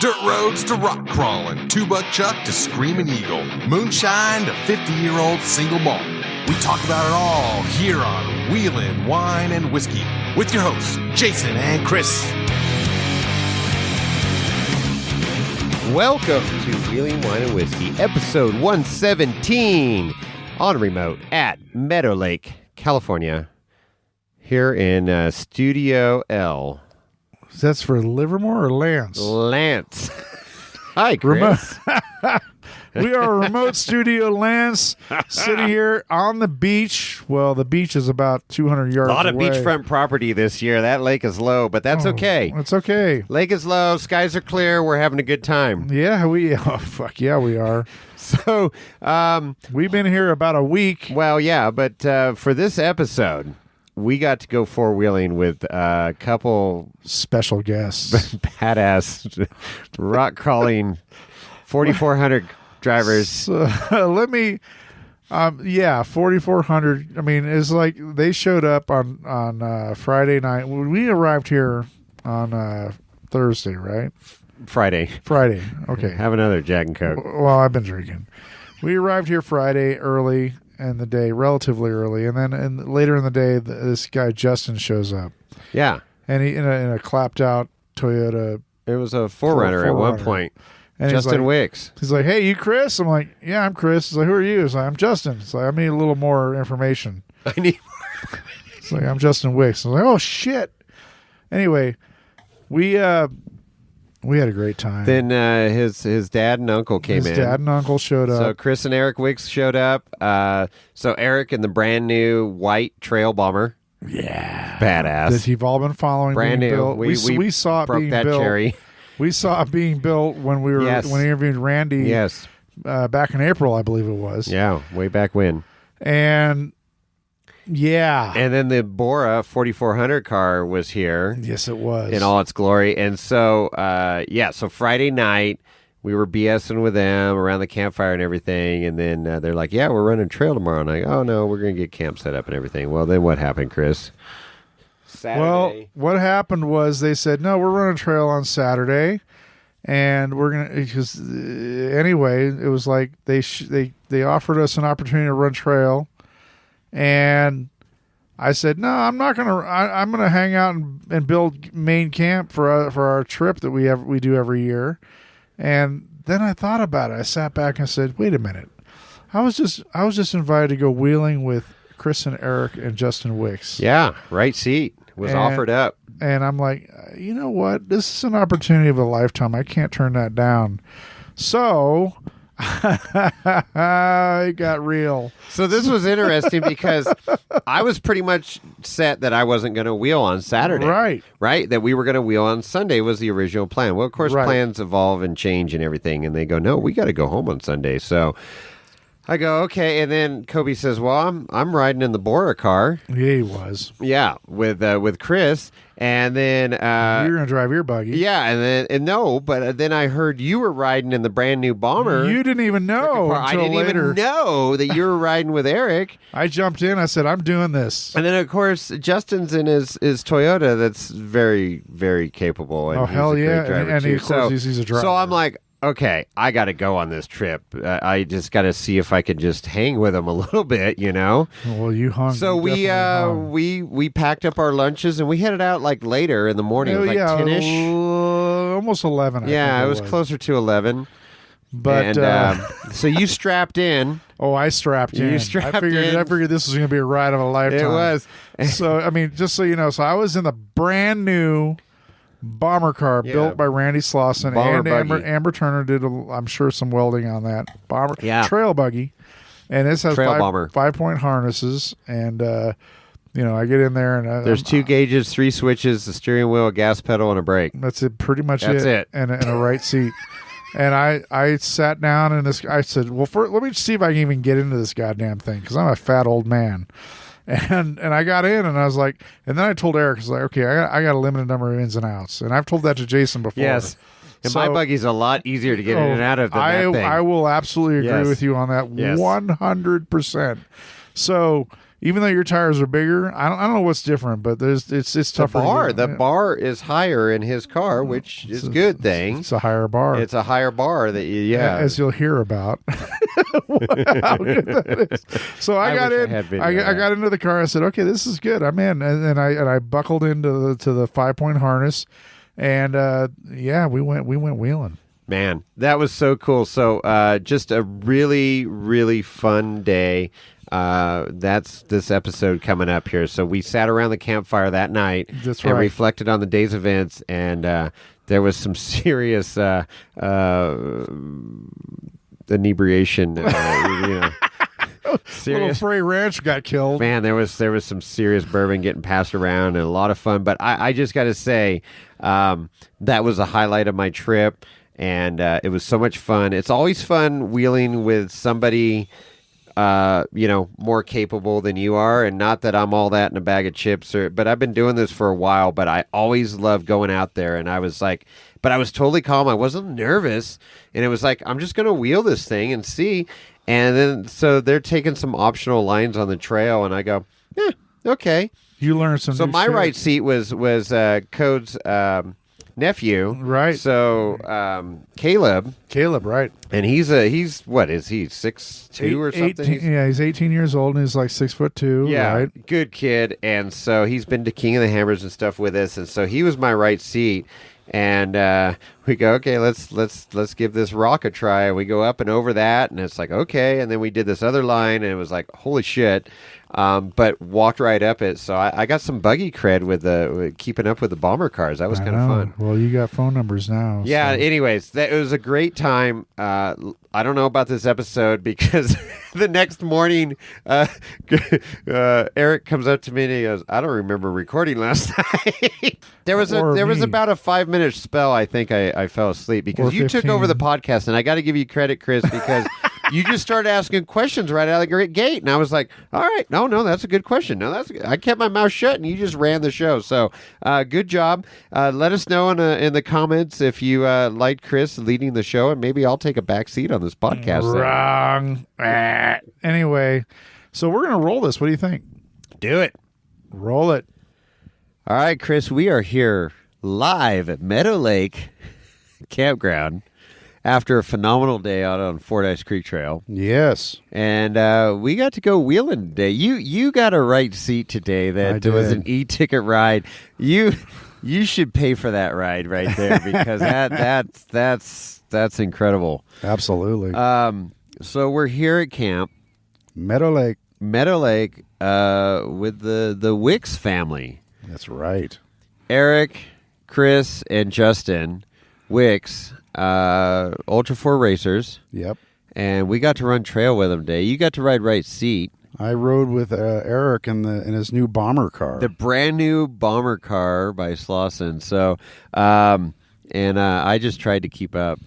Dirt roads to rock crawling, two-buck chuck to screaming eagle, moonshine to 50-year-old single malt. We talk about it all here on Wheelin' Wine and Whiskey with your hosts, Jason and Kris. Welcome to Wheeling Wine and Whiskey, episode 117, on remote at Meadow Lake, California, here in Studio L. That's for Livermore or Lance? Lance. Hi, Kris. We are a remote studio, Lance, sitting here on the beach. Well, the beach is about 200 yards away. A lot of beachfront property this year. That lake is low, but that's okay. It's okay. Lake is low. Skies are clear. We're having a good time. Yeah, we are. So, we've been here about a week. Well, yeah, but for this episode, we got to go four-wheeling with a couple special guests. Badass rock-crawling 4,400 drivers. So, let me... 4,400. I mean, it's like they showed up on Friday night. We arrived here on Thursday, right? Friday. Okay. Have another Jack and Coke. Well, I've been drinking. We arrived here Friday early in the day, relatively early, and then later in the day, this guy Justin shows up. Yeah, and he in a clapped out Toyota. It was a 4Runner at one point. And Justin Wicks. He's like, "Hey, you Kris?" I'm like, "Yeah, I'm Kris." He's like, "Who are you?" He's like, "I'm Justin." It's like, "I need a little more information." I need more. It's like, "I'm Justin Wicks." I'm like, "Oh shit." Anyway, we had a great time. Then his dad and uncle came in. His dad and uncle showed up. So Kris and Eric Wicks showed up. So Eric in the brand new white trail bomber. Yeah, badass. That you've all been following. Brand new. Built. We saw it broke being that built. cherry. We saw it being built when we interviewed Randy. Yes, back in April, I believe it was. Yeah, way back when. And yeah, and then the Bora 4400 car was here. Yes, it was in all its glory. And so, so Friday night we were BSing with them around the campfire and everything. And then they're like, "Yeah, we're running trail tomorrow." And I'm like, "Oh no, we're gonna get camp set up and everything." Well, then what happened, Kris? Saturday. Well, what happened was they said, "No, we're running trail on Saturday, and we're gonna." Because anyway, it was like they offered us an opportunity to run trail, and I said, "No, I'm not gonna. I'm gonna hang out and build main camp for our trip that we do every year." And then I thought about it. I sat back and said, "Wait a minute. I was just invited to go wheeling with Kris and Eric and Justin Wicks." Yeah, right seat was offered up. And I'm like, you know what? This is an opportunity of a lifetime. I can't turn that down. So it got real. So this was interesting because I was pretty much set that I wasn't going to wheel on Saturday. Right? That we were going to wheel on Sunday was the original plan. Well, of course, plans evolve and change and everything. And they go, "No, we got to go home on Sunday." So I go, "Okay," and then Kobe says, "Well, I'm riding in the Bora car." Yeah, he was. Yeah, with Kris, and then you're gonna drive your buggy. Yeah, but then I heard you were riding in the brand new bomber. You didn't even know. I didn't even know that you were riding with Eric. I jumped in. I said, "I'm doing this." And then of course Justin's in his Toyota. That's very, very capable. And hell yeah! And too. of course he's a driver. So I'm like, okay, I got to go on this trip. I just got to see if I could just hang with him a little bit, you know. Well, you hung. So we packed up our lunches and we headed out like later in the morning, it was like 10-ish, almost 11. I think it was closer to 11. But so you strapped in. Oh, I strapped in. You strapped I figured this was going to be a ride of a lifetime. It was. So I mean, just so you know, so I was in the brand new bomber car built by Randy Slauson, and Amber Turner did, I'm sure, some welding on that bomber trail buggy, and this has 5-point harnesses, and I get in there and there's 2 gauges, 3 switches, the steering wheel, a gas pedal, and a brake. That's it, pretty much. That's it, and a right seat. And I sat down and I said, "Well, let me see if I can even get into this goddamn thing because I'm a fat old man." And I got in and I was like, and then I told Eric, I was like, "Okay, I got a limited number of ins and outs," and I've told that to Jason before. Yes, and my buggy's a lot easier to get in and out of than that thing. I will absolutely agree with you on that, 100%. So even though your tires are bigger, I don't know what's different, but it's tougher. The bar is higher in his car, which is a good thing. It's a higher bar. It's a higher bar that as you'll hear about. How good that is. So I got into the car. I said, okay, this is good. I'm in, and I buckled into the 5-point harness, and we went wheeling. Man, that was so cool. So just a really, really fun day. That's this episode coming up here. So we sat around the campfire that night and reflected on the day's events, and there was some serious inebriation. Little Frey Ranch got killed. Man, there was some serious bourbon getting passed around and a lot of fun. But I just got to say, that was a highlight of my trip. And it was so much fun. It's always fun wheeling with somebody, more capable than you are. And not that I'm all that in a bag of chips, but I've been doing this for a while. But I always love going out there. And I was like, but I was totally calm. I wasn't nervous. And it was like, I'm just going to wheel this thing and see. And then so they're taking some optional lines on the trail. And I go, okay. You learned some. So my right seat was Code's nephew, right? So Caleb, right? And he's what is he 6'2" or something? He's 18 years old and he's like 6'2". Yeah, right? Good kid. And so he's been to King of the Hammers and stuff with us, and so he was my right seat. And we go, okay, let's give this rock a try. And we go up and over that, and it's like, okay. And then we did this other line, and it was like, holy shit. But walked right up it. So I got some buggy cred with keeping up with the bomber cars. That was kind of fun. Well, you got phone numbers now. Yeah. So. Anyways, it was a great time. I don't know about this episode because the next morning, Eric comes up to me and he goes, "I don't remember recording last night." there was about a 5-minute spell. I think I fell asleep because you took over the podcast, and I got to give you credit, Kris, because. You just started asking questions right out of the gate, and I was like, all right, no, that's a good question. No, I kept my mouth shut, and you just ran the show. So good job. Let us know in the comments if you liked Kris leading the show, and maybe I'll take a back seat on this podcast. Wrong. Anyway, so we're going to roll this. What do you think? Do it. Roll it. All right, Kris, we are here live at Meadow Lake Campground. After a phenomenal day out on Fort Ice Creek Trail. Yes. And we got to go wheeling today. You got a right seat today that was an e-ticket ride. You should pay for that ride right there because that's incredible. Absolutely. So we're here at camp. Meadow Lake. With the Wicks family. That's right. Eric, Kris, and Justin Wicks. Ultra4 racers. Yep. And we got to run trail with them today. You got to ride right seat. I rode with Eric in his new bomber car. The brand new bomber car by Slauson. So, I just tried to keep up.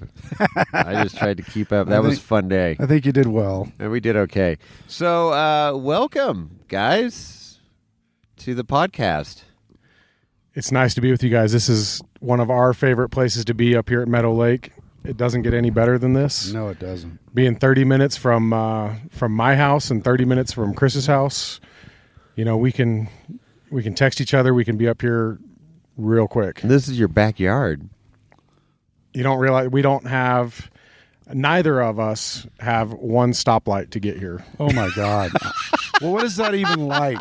That was a fun day. I think you did well. And we did okay. So, welcome, guys, to the podcast. It's nice to be with you guys. This is one of our favorite places to be up here at Meadow Lake. It doesn't get any better than this. No, it doesn't. Being 30 minutes from my house and 30 minutes from Kris's house, we can text each other. We can be up here real quick. This is your backyard. You don't realize neither of us have one stoplight to get here. Oh my God. Well, what is that even like?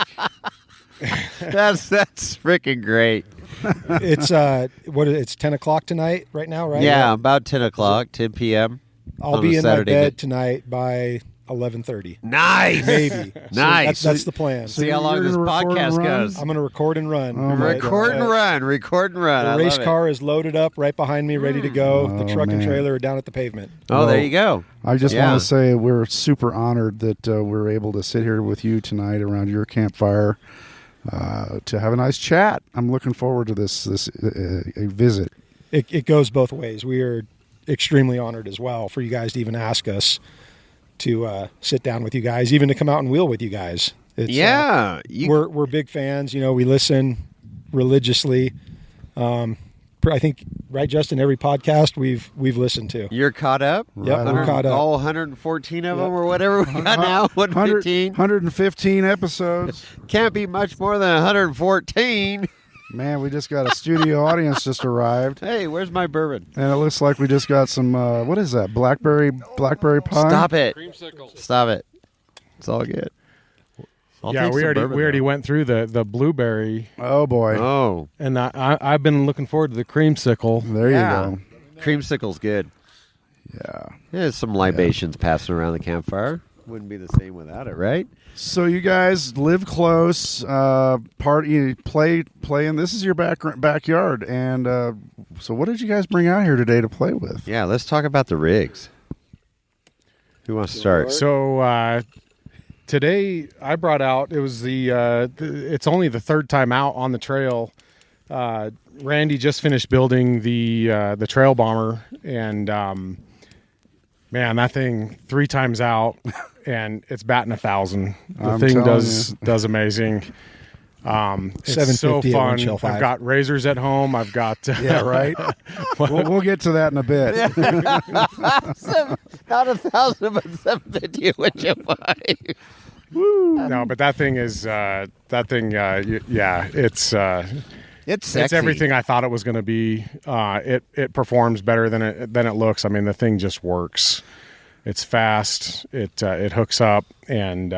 That's freaking great. It's it's 10 o'clock tonight right now, right? Yeah, about 10 o'clock, 10 p.m. I'll be in Saturday my bed tonight by 11:30. Nice. Maybe. Nice. So that's the plan. See how long this podcast goes. I'm going to record and run. Record and run. The race car is loaded up right behind me, ready to go. The truck and trailer are down at the pavement. Oh, there you go. I just want to say we're super honored that we're able to sit here with you tonight around your campfire. To have a nice chat. I'm looking forward to this visit. It goes both ways. We are extremely honored as well for you guys to even ask us to sit down with you guys, even to come out and wheel with you guys. We're big fans. We listen religiously. I think, right, Justin, every podcast we've listened to. You're caught up? Yep, we're caught up. All 114 of them or whatever we got now? 115? 115 episodes. Can't be much more than 114. Man, we just got a studio audience just arrived. Hey, where's my bourbon? And it looks like we just got some, what is that, blackberry pie? Stop it. Creamsicle. Stop it. It's all good. We already went through the blueberry. Oh, boy. Oh. And I've been looking forward to the creamsicle. There you go. Creamsicle's good. Yeah. There's some libations passing around the campfire. Wouldn't be the same without it, right? So you guys live close, party, play, and this is your backyard. And so what did you guys bring out here today to play with? Yeah, let's talk about the rigs. Who wants to start? So today I brought out, it was it's only the third time out on the trail. Randy just finished building the trail bomber, and man, that thing 3 times out, and it's batting 1,000. The thing does amazing. It's so fun. I've got razors at home. I've got yeah, right. we'll get to that in a bit. Not 1,000, but 750 windshield pipe. Woo. No, but that thing is yeah, it's sexy. It's everything I thought it was going to be. It performs better than it looks. I mean, the thing just works. It's fast. It hooks up, and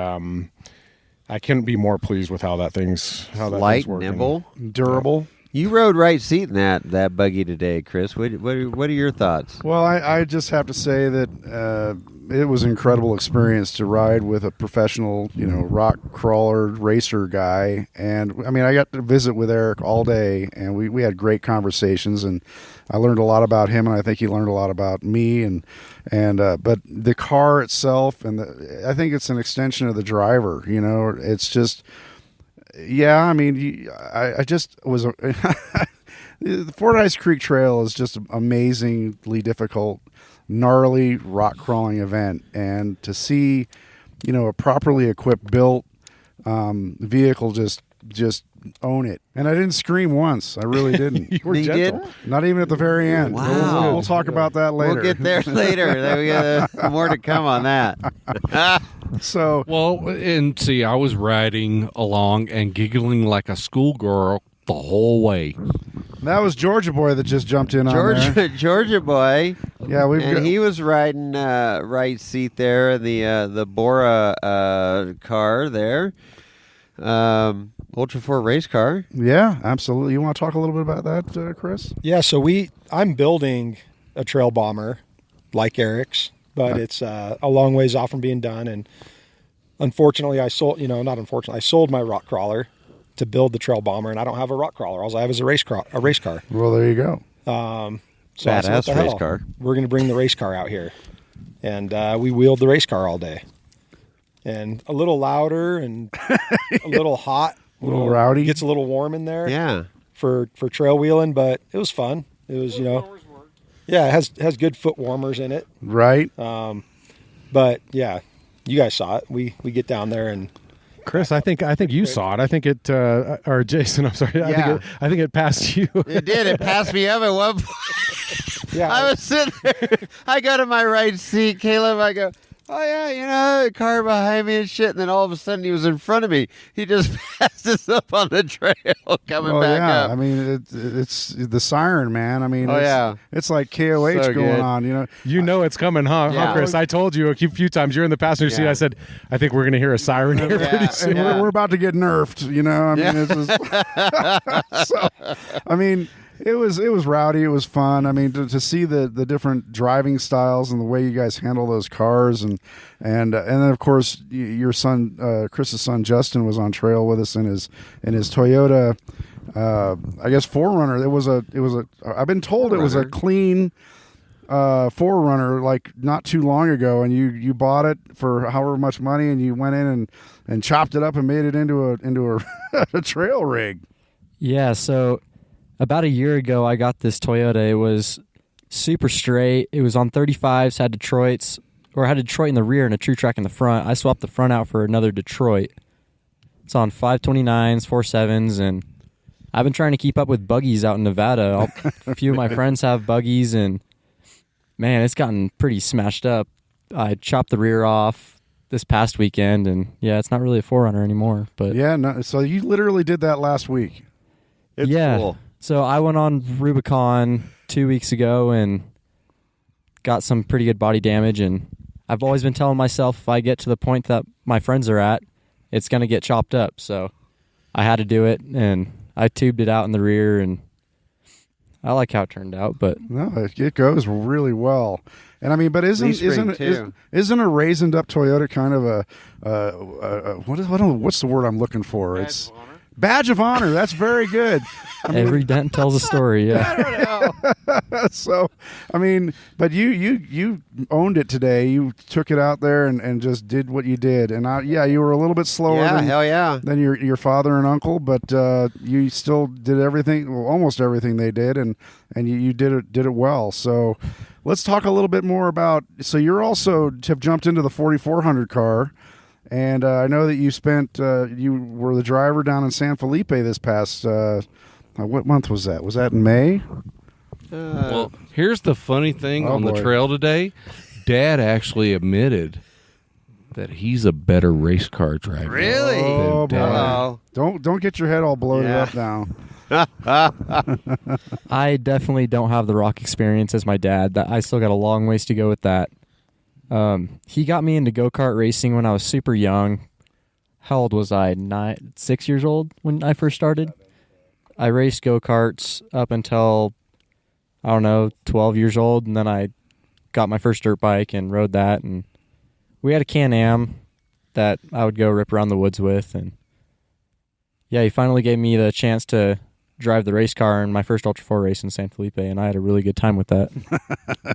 I couldn't be more pleased with how that thing's light, working. nimble, durable. You rode right seat in that buggy today, Kris. What are your thoughts? Well, I just have to say that it was an incredible experience to ride with a professional, rock crawler racer guy. And I mean, I got to visit with Eric all day, and we had great conversations, and I learned a lot about him, and I think he learned a lot about me. And but the car itself, and I think it's an extension of the driver. It's just. Yeah, I mean, I just was. The Fort Ice Creek Trail is just an amazingly difficult, gnarly rock crawling event, and to see, a properly equipped, built vehicle just own it. And I didn't scream once. I really didn't. You were gentle. Not even at the very end. Wow. We'll talk about that later. We'll get there later. We got more to come on that. So and see, I was riding along and giggling like a schoolgirl the whole way. that was Georgia Boy that just jumped in on there. Georgia Boy. Yeah, he was riding right seat there, the Bora car there. Ultra4 race car. Yeah, absolutely. You want to talk a little bit about that, Kris? Yeah, so I'm building a trail bomber like Eric's, but it's a long ways off from being done. And unfortunately, I sold my rock crawler to build the trail bomber, and I don't have a rock crawler. All I have is a race car. Well, there you go. So badass race car. We're going to bring the race car out here, and we wheeled the race car all day, and a little louder and a little hot, a little rowdy. Gets a little warm in there. Yeah, for trail wheeling, but it was fun. It was yeah, it has good foot warmers in it. Right. But yeah, you guys saw it. We get down there and. Chris, I think you saw it. I think it, or Jason, I'm sorry. Yeah. I think it passed you. It did. It passed me up at one point. Yeah, I was sitting there. I go to my right seat, Caleb. I go, oh yeah, a car behind me and shit. And then all of a sudden, he was in front of me. He just passed us up on the trail coming back up. I mean, it's the siren, man. I mean, it's like KOH So going good. on. It's coming, huh? Yeah. Huh, Chris? I told you a few times. You're in the passenger seat. I said, I think we're going to hear a siren here pretty soon. And we're about to get nerfed. I mean, it's just, so. I mean. It was rowdy. It was fun. I mean, to see the different driving styles and the way you guys handle those cars, and then of course your son, Chris's son Justin, was on trail with us in his Toyota, I guess 4Runner. It was a. I've been told it was a clean 4Runner like not too long ago, and you bought it for however much money, and you went in and chopped it up and made it into a trail rig. Yeah. So. About a year ago, I got this Toyota. It was super straight. It was on 35s, had Detroit in the rear and a true track in the front. I swapped the front out for another Detroit. It's on 529s, 47s, and I've been trying to keep up with buggies out in Nevada. A few of my friends have buggies, and man, it's gotten pretty smashed up. I chopped the rear off this past weekend, and yeah, it's not really a 4Runner anymore. But yeah, no, so you literally did that last week. It's cool. So I went on Rubicon 2 weeks ago and got some pretty good body damage, and I've always been telling myself if I get to the point that my friends are at, it's going to get chopped up. So I had to do it, and I tubed it out in the rear, and I like how it turned out. But no, it goes really well. And I mean, but isn't a raisined up Toyota kind of what's the word I'm looking for? It's badge of honor. That's very good. Every dent tells a story. Yeah. So, I mean, but you owned it today. You took it out there and just did what you did. And you were a little bit slower than your father and uncle, but you still did everything, almost everything they did, and you did it well. So, let's talk a little bit more about. So, you're also have jumped into the 4400 car. And I know that you you were the driver down in San Felipe this past, what month was that? Was that in May? Well, here's the funny thing on the trail today. Dad actually admitted that he's a better race car driver. Really? Oh, boy. Don't get your head all bloated up now. I definitely don't have the rock experience as my dad. I still got a long ways to go with that. He got me into go-kart racing when I was super young. How old was I? 6 years old when I first started? I raced go-karts up until, 12 years old, and then I got my first dirt bike and rode that, and we had a Can-Am that I would go rip around the woods with, and yeah, he finally gave me the chance to drive the race car in my first Ultra4 race in San Felipe, and I had a really good time with that.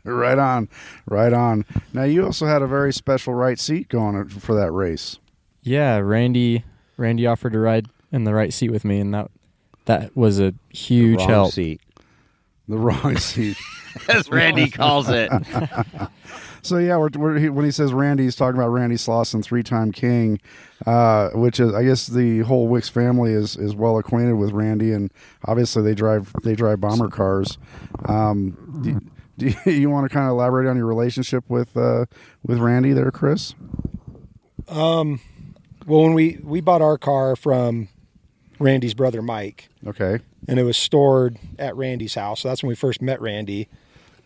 Right on. Now, you also had a very special right seat going for that race. Yeah, Randy offered to ride in the right seat with me, and that was a huge help. Seat. The wrong seat. As Randy calls it. So, yeah, when he says Randy, he's talking about Randy Slauson, 3-time king, which is, I guess, the whole Wicks family is well acquainted with Randy, and obviously they drive bomber cars. Do you want to kind of elaborate on your relationship with Randy there, Kris? Well, when we bought our car from Randy's brother Mike, okay, and it was stored at Randy's house, so that's when we first met Randy,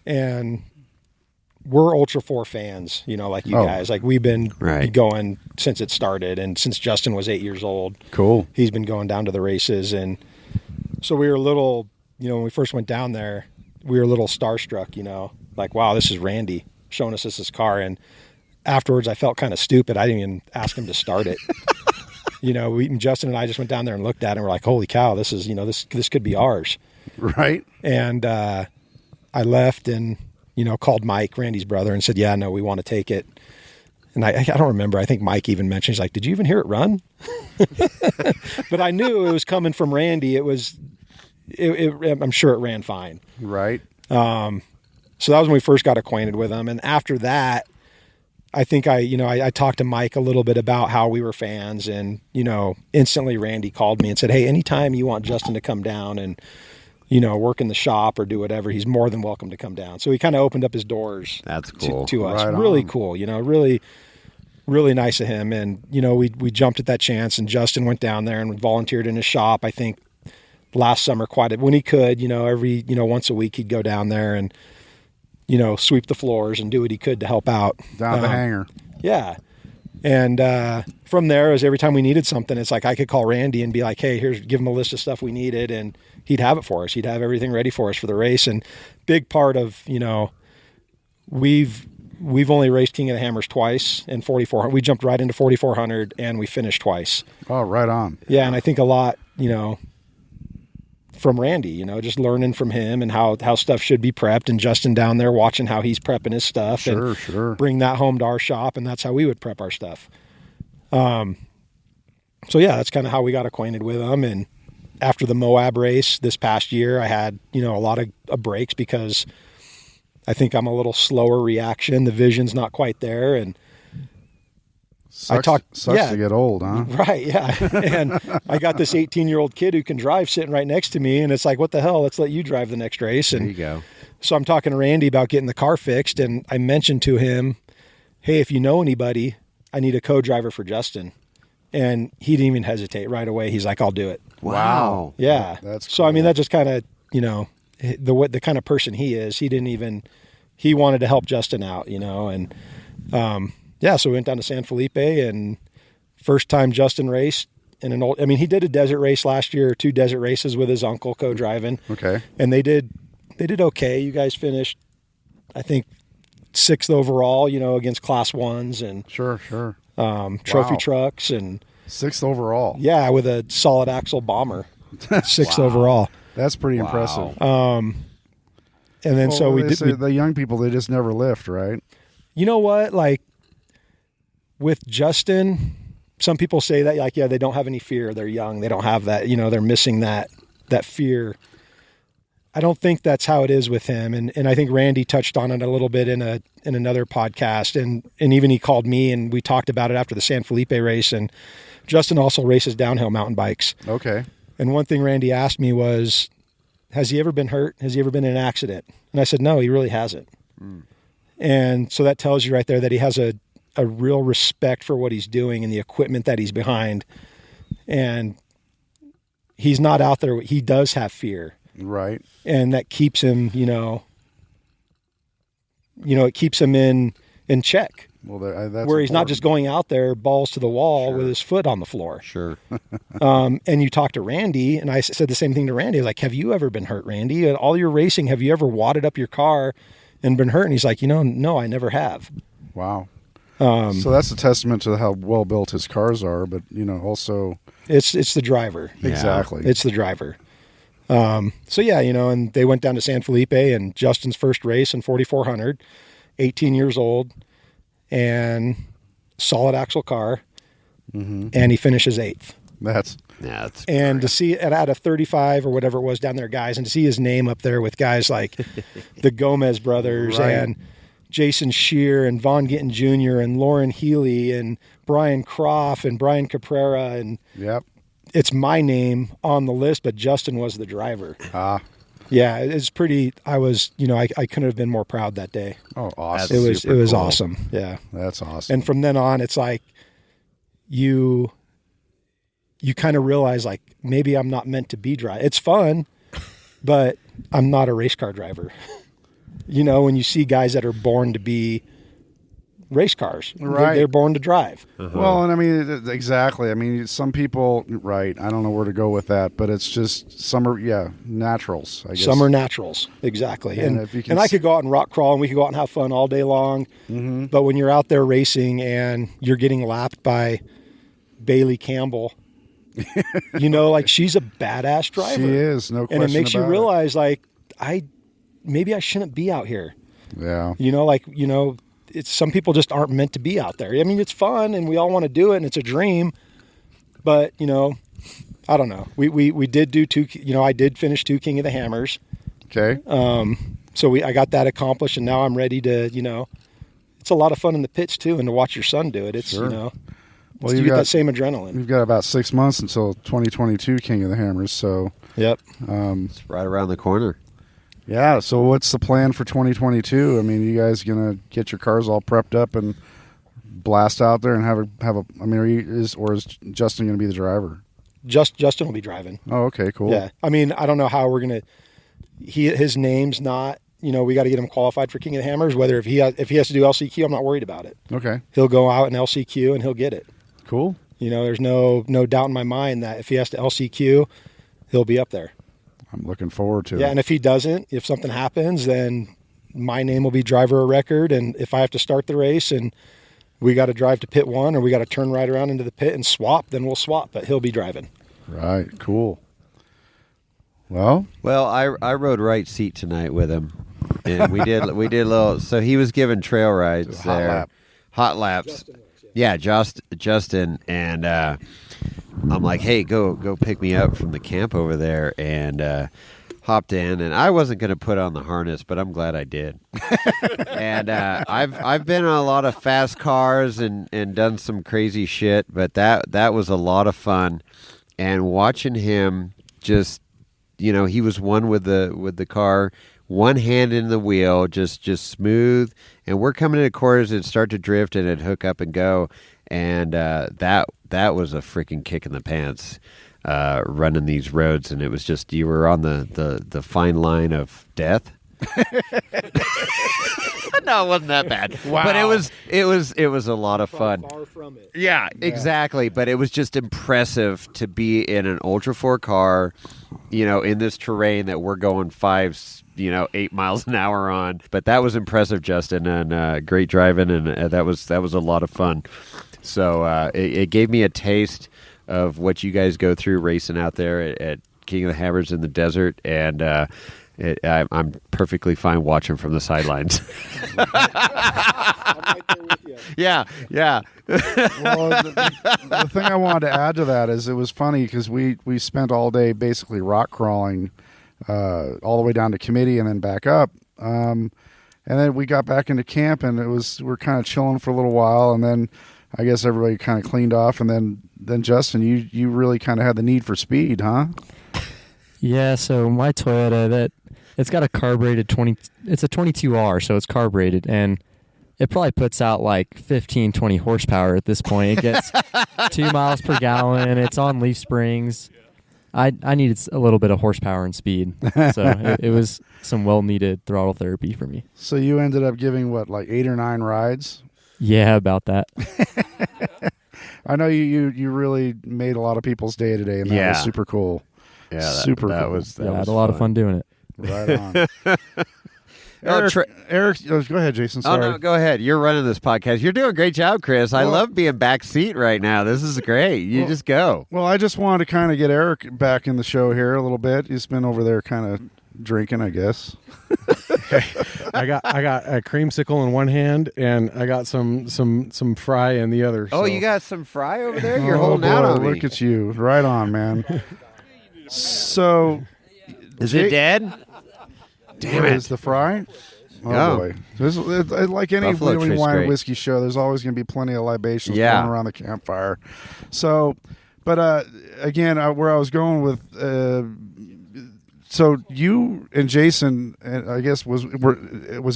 and we're Ultra4 fans, like you guys. Like, we've been going since it started, and since Justin was 8 years old. Cool. He's been going down to the races, and so we were a little, when we first went down there, we were a little starstruck, like, wow, this is Randy showing us this car. And afterwards, I felt kind of stupid. I didn't even ask him to start it. Justin and I just went down there and looked at it, and we're like, holy cow, this is, this could be ours. Right. And I left and, called Mike, Randy's brother, and said, yeah, no, we want to take it. And I don't remember. I think Mike even mentioned, he's like, did you even hear it run? But I knew it was coming from Randy. I'm sure it ran fine. Right. So that was when we first got acquainted with him. And after that, I think I talked to Mike a little bit about how we were fans, and, instantly Randy called me and said, hey, anytime you want Justin to come down and, work in the shop or do whatever, he's more than welcome to come down. So he kind of opened up his doors. That's cool. To us. Right really on. Cool, really, really nice of him. And, we jumped at that chance, and Justin went down there and volunteered in his shop, I think, last summer when he could, every, once a week he'd go down there and, sweep the floors and do what he could to help out. Down the hangar. Yeah. And from there, as every time we needed something, it's like I could call Randy and be like, hey, give him a list of stuff we needed, and he'd have it for us. He'd have everything ready for us for the race. And big part of, we've only raced King of the Hammers twice in 4400. We jumped right into 4400, and we finished twice. Oh, right on. Yeah, and I think a lot, from Randy, just learning from him and how stuff should be prepped, and Justin down there watching how he's prepping his stuff. Sure. Bring that home to our shop, and that's how we would prep our stuff. So yeah, that's kind of how we got acquainted with him. And after the Moab race this past year, I had, a lot of breaks because I think I'm a little slower reaction. The vision's not quite there. And Sucks to get old, huh? Right, yeah. And I got this 18-year-old kid who can drive sitting right next to me, and it's like, what the hell? Let's let you drive the next race. And there you go. So I'm talking to Randy about getting the car fixed, and I mentioned to him, hey, if you know anybody, I need a co-driver for Justin. And he didn't even hesitate right away. He's like, I'll do it. Wow. Yeah. That's cool. So, I mean, that just kind of, the kind of person he is. He wanted to help Justin out, and so we went down to San Felipe, and first time Justin raced in he did a desert race last year, 2 desert races with his uncle co-driving. Okay. And they did okay. You guys finished, I think, 6th overall, against class 1s and sure. trophy trucks and 6th overall. Yeah, with a solid axle bomber. 6th overall. That's pretty impressive. And then the young people, they just never lift, right? You know what? Like with Justin, some people say that like, yeah, they don't have any fear. They're young. They don't have that, they're missing that fear. I don't think that's how it is with him. And I think Randy touched on it a little bit in another podcast. And even he called me and we talked about it after the San Felipe race. And Justin also races downhill mountain bikes. Okay. And one thing Randy asked me was, has he ever been hurt? Has he ever been in an accident? And I said, no, he really hasn't. And so that tells you right there that he has a real respect for what he's doing and the equipment that he's behind. And he's not out there. He does have fear. Right. And that keeps him, it keeps him in check. Well, that's where he's important. not just going out there balls to the wall with his foot on the floor. Sure. And you talk to Randy, and I said the same thing to Randy. I was like, have you ever been hurt, Randy? At all your racing, have you ever wadded up your car and been hurt? And he's like, no, I never have. Wow. So that's a testament to how well built his cars are, but also it's the driver. Yeah. Exactly. It's the driver. And they went down to San Felipe, and Justin's first race in 4,400, 18 years old, and solid axle car, and he finishes 8th. That's and to see it out of 35 or whatever it was down there, guys, and to see his name up there with guys like the Gomez brothers and Jason Shear and Von Gittin Jr. and Lauren Healy and Brian Croft and Brian Caprera and it's my name on the list, but Justin was the driver. Yeah, it's pretty. I was, I couldn't have been more proud that day. Oh, awesome! It was cool. Awesome. Yeah, that's awesome. And from then on, it's like you kind of realize like maybe I'm not meant to be drive. It's fun, but I'm not a race car driver. When you see guys that are born to be race cars, right? They're born to drive. Well, and exactly. Some people, right? I don't know where to go with that, but it's just some are, naturals. I guess some are naturals, exactly. And I could go out and rock crawl, and we could go out and have fun all day long. But when you're out there racing and you're getting lapped by Bailey Campbell, she's a badass driver. She is, no question. And it makes you realize, like, maybe I shouldn't be out here. Yeah. It's some people just aren't meant to be out there. It's fun and we all want to do it and it's a dream, but I don't know. We did do 2, I did finish 2 King of the Hammers. Okay. So I got that accomplished and now I'm ready to, it's a lot of fun in the pits too. And to watch your son do it, it's, sure. Well, you get that same adrenaline. We've got about 6 months until 2022 King of the Hammers. So, yep. It's right around the corner. Yeah, so what's the plan for 2022? You guys gonna get your cars all prepped up and blast out there and have a? Is Justin gonna be the driver? Justin will be driving. Oh, okay, cool. Yeah, I don't know how we're gonna. His name's not. We got to get him qualified for King of the Hammers. Whether if he has to do LCQ, I'm not worried about it. Okay, he'll go out in LCQ and he'll get it. Cool. There's no doubt in my mind that if he has to LCQ, he'll be up there. I'm looking forward to it. Yeah, and if he doesn't, if something happens, then my name will be driver of record. And if I have to start the race and we got to drive to pit 1 or we got to turn right around into the pit and swap, then we'll swap. But he'll be driving. Right. Cool. Well, I rode right seat tonight with him, and we did a little. So he was giving trail rides there, hot laps. Yeah, Justin, and I'm like, hey, go pick me up from the camp over there, and hopped in, and I wasn't going to put on the harness, but I'm glad I did. And I've been on a lot of fast cars and done some crazy shit, but that was a lot of fun. And watching him just, he was one with the car, one hand in the wheel, just smooth. And we're coming into corners and start to drift, and it'd hook up and go. And that was a freaking kick in the pants. Running these roads, and it was just you were on the fine line of death. No, it wasn't that bad. Wow. But it was a lot of fun. Far from it. Yeah, exactly. But it was just impressive to be in an Ultra4 car, in this terrain that we're going 8 miles an hour on. But that was impressive, Justin, and great driving, and that was a lot of fun. So it gave me a taste of what you guys go through racing out there at King of the Hammers in the desert, and I'm perfectly fine watching from the sidelines. I'm right there with you. Yeah. Well, the thing I wanted to add to that is it was funny because we spent all day basically rock crawling all the way down to Committee and then back up. And then we got back into camp, and we're kind of chilling for a little while, and then I guess everybody kind of cleaned off, and then Justin, you really kind of had the need for speed, huh? Yeah, so my Toyota, it's got a carbureted it's a 22R, so it's carbureted, and it probably puts out like 15, 20 horsepower at this point. It gets 2 miles per gallon. It's on leaf springs. I needed a little bit of horsepower and speed, so it was some well-needed throttle therapy for me. So you ended up giving, what, like 8 or 9 rides? Yeah, about that. I know you really made a lot of people's day today, and that was super cool. Yeah, super cool. I had a lot of fun doing it. Right on. Eric, go ahead, Jason. Sorry. Oh, no, go ahead. You're running this podcast. You're doing a great job, Kris. I love being back seat right now. This is great. You just go. Well, I just wanted to kind of get Eric back in the show here a little bit. He's been over there kind of drinking, I guess. I got a creamsicle in one hand, and I got some fry in the other. Oh, so. You got some fry over there? You're holding out on me. Look at you. Right on, man. So, is it dead? Damn it. Is the fry? Oh, boy. Like any wheeling wine and whiskey show, there's always going to be plenty of libations going around the campfire. So, but again, where I was going with... so you and Jason, I guess, was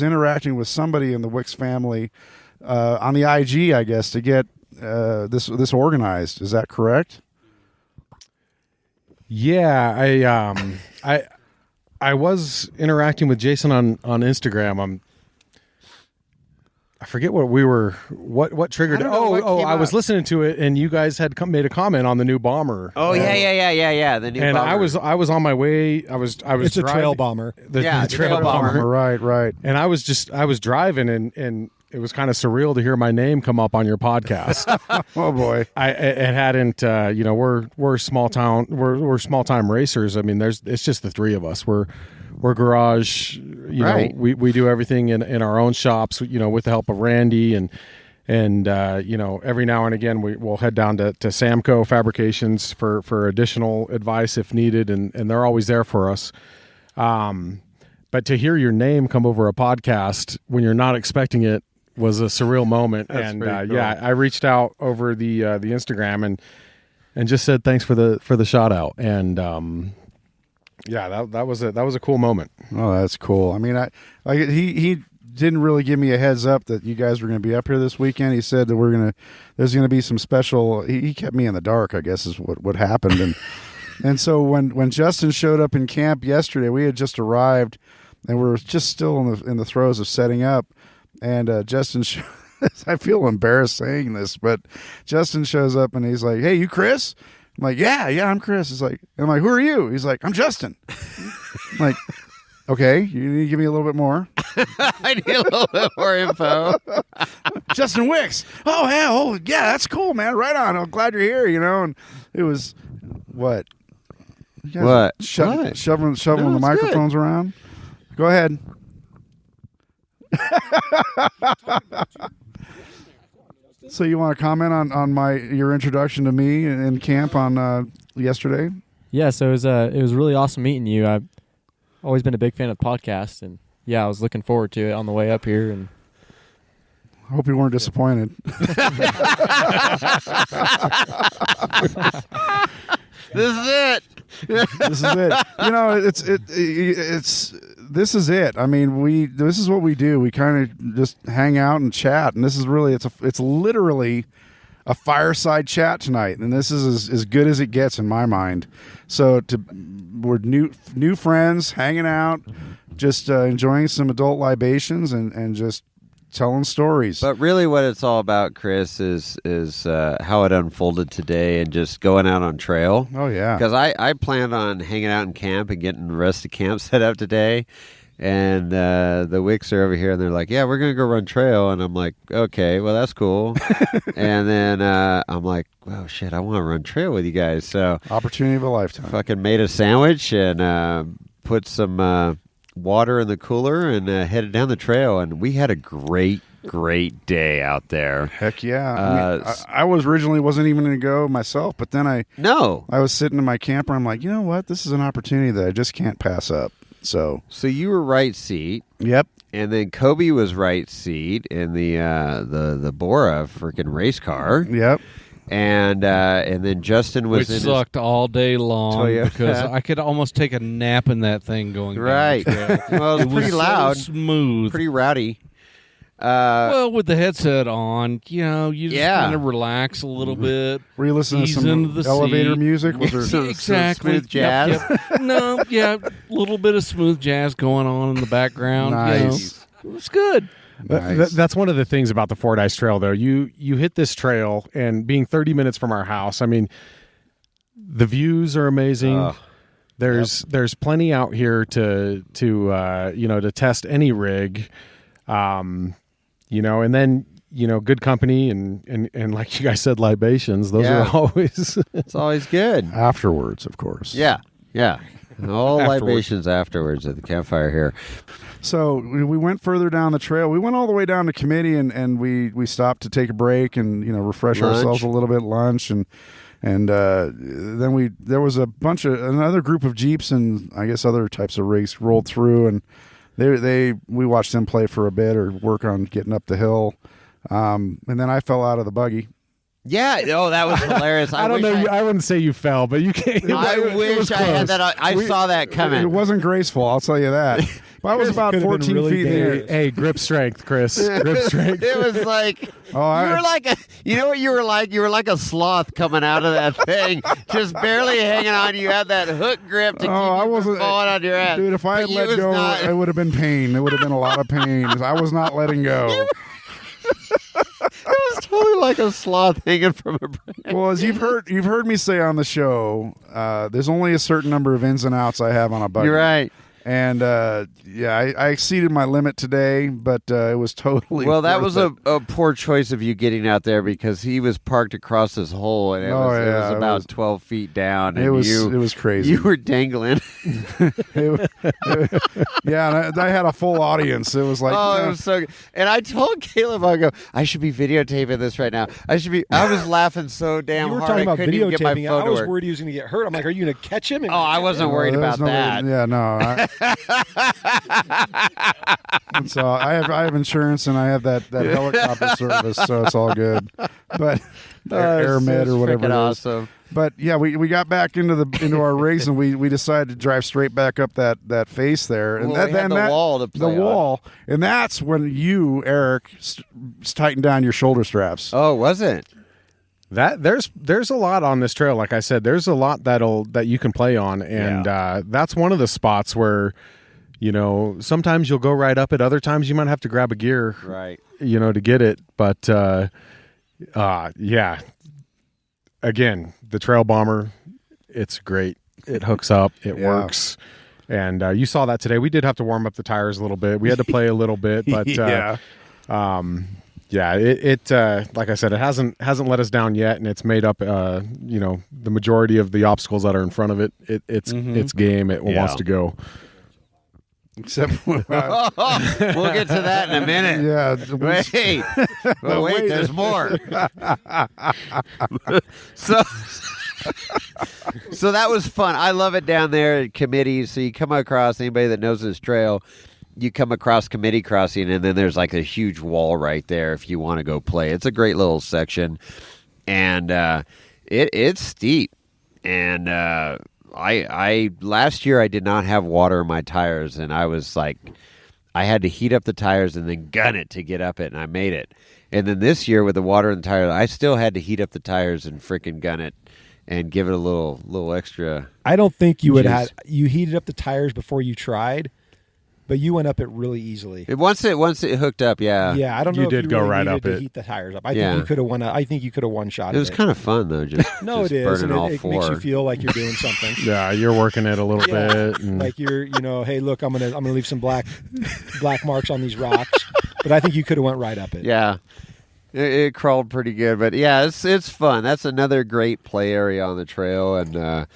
interacting with somebody in the Wicks family on the IG, I guess, to get this organized. Is that correct? Yeah, I was interacting with Jason on Instagram. I forget what triggered it. I was listening to it, and you guys had made a comment on the new bomber. Oh, yeah, the new bomber. And I was on my way. I was. It's driving, a trail bomber. The trail bomber. Right. And I was driving, and it was kind of surreal to hear my name come up on your podcast. Oh boy! It hadn't. We're small town. We're small time racers. I mean, it's just the three of us. We're garage. We do everything in our own shops. With the help of Randy and every now and again we'll head down to Samco Fabrications for additional advice if needed, and they're always there for us. But to hear your name come over a podcast when you're not expecting it was a surreal moment. And cool. I reached out over the Instagram and just said thanks for the shout out. And that was a cool moment. Oh, that's cool. I mean, he didn't really give me a heads up that you guys were going to be up here this weekend. He said that there's going to be some special. He kept me in the dark, I guess, is what happened. And and so when Justin showed up in camp yesterday, we had just arrived, and we were just still in the throes of setting up. And Justin, I feel embarrassed saying this, but Justin shows up and he's like, "Hey, you Kris?" I'm like, "Yeah, I'm Kris." He's like, I'm like, "Who are you?" He's like, "I'm Justin." I'm like, "Okay, you need to give me a little bit more." I need a little bit more info. Justin Wicks. Oh yeah, that's cool, man. Right on. I'm glad you're here. And it was what? Shoveling the microphones around. Go ahead. So you want to comment on your introduction to me in camp on yesterday? Yeah, so it was really awesome meeting you. always been a big fan of the podcast, and I was looking forward to it on the way up here. And I hope you weren't disappointed. This is it. This is it. You know, this is it. I mean, this is what we do. We kind of just hang out and chat, and this is really it's literally a fireside chat tonight, and this is as good as it gets in my mind. So we're new friends hanging out, just enjoying some adult libations and just telling stories. But really what it's all about, Kris, is how it unfolded today and just going out on trail. Oh, yeah. Because I planned on hanging out in camp and getting the rest of camp set up today. And the Wicks are over here, and they're like, yeah, we're going to go run trail. And I'm like, okay, well, that's cool. And then I'm like, oh, shit, I want to run trail with you guys. So opportunity of a lifetime. Fucking made a sandwich and put some water in the cooler and headed down the trail, and we had a great day out there. Heck yeah. I was originally wasn't even going to go myself, but then I was sitting in my camper. I'm like, you know what? This is an opportunity that I just can't pass up. So you were right seat. Yep. And then Kobe was right seat in the Bora freaking race car. Yep. And then Justin was which sucked all day long Toyota. Because I could almost take a nap in that thing going right. down the trail. Well, it was pretty loud, so smooth, pretty rowdy. Well, with the headset on, you just kind of relax a little bit. Were you listening to some elevator music? Was there some smooth jazz? Yep. No, a little bit of smooth jazz going on in the background. Nice. It was good. Nice. That's one of the things about the Fordyce Trail, though. You hit this trail, and being 30 minutes from our house, I mean, the views are amazing. There's plenty out here to test any rig, and then good company and like you guys said, libations. Those are always it's always good afterwards, of course. Yeah. All libations afterwards at the campfire here. So we went further down the trail. We went all the way down to Committee, and we stopped to take a break and refresh ourselves a little bit, lunch, and then there was another group of Jeeps and I guess other types of rigs rolled through, and we watched them play for a bit or work on getting up the hill, and then I fell out of the buggy. Yeah, that was hilarious. I don't know. I wouldn't say you fell, but you can't. I wish I had that. I saw that coming. It wasn't graceful, I'll tell you that. I was about 14 feet in the air. Hey, grip strength, Kris. Grip strength. It was like you were like what you were like? You were like a sloth coming out of that thing, just barely hanging on. You had that hook grip to keep you from falling on your ass. Dude, if I had let go, it would have been pain. It would have been a lot of pain. I was not letting go. It was totally like a sloth hanging from a branch. Well, as you've heard me say on the show, there's only a certain number of ins and outs I have on a buggy. You're right. And I exceeded my limit today, but it was totally that was a poor choice of you getting out there because he was parked across this hole and it was about 12 feet down. And it was crazy. You were dangling. And I had a full audience. It was like it was so good. And I told Caleb, I should be videotaping this right now. I was laughing so damn hard. You were hard. talking about videotaping. I was work. worried he was going to get hurt. I'm like, are you going to catch him? I wasn't worried about that. Yeah, no. And so I have insurance and I have that helicopter service, so it's all good. But Air Med or whatever it is. Awesome. But yeah, we got back into our rigs and we decided to drive straight back up that face there, and wall to play on. And that's when you, Eric, tightened down your shoulder straps. Oh, was it? That there's a lot on this trail. Like I said, there's a lot that you can play on, and that's one of the spots where sometimes you'll go right up it. Other times you might have to grab a gear, right? To get it. But again, the Trail Bomber, it's great. It hooks up. It works. And you saw that today. We did have to warm up the tires a little bit. We had to play a little bit, but it like I said, it hasn't let us down yet, and it's made up the majority of the obstacles that are in front of it. It's game. It wants to go. Except we'll get to that in a minute. Yeah. Wait, there's more. So So that was fun. I love it down there at committees. So you come across anybody that knows this trail, you come across committee crossing, and then there's like a huge wall right there if you want to go play. It's a great little section, and it's steep. And I last year I did not have water in my tires, and I was like, I had to heat up the tires and then gun it to get up it, and I made it. And then this year with the water in the tires, I still had to heat up the tires and freaking gun it and give it a little extra. I don't think you would have. You heated up the tires before you tried, but you went up it really easily. Once it hooked up, yeah. Yeah, I don't know. You if did you go really right needed up to it. heat the tires up. I think you could have won. I think you could have one shot. It was kind of fun though. Just no, just it is. burning all It four. makes you feel like you're doing something. Yeah, you're working it a little bit. And Like you're, hey, look, I'm gonna leave some black marks on these rocks. But I think you could have went right up it. Yeah. It crawled pretty good, but yeah, it's fun. That's another great play area on the trail, and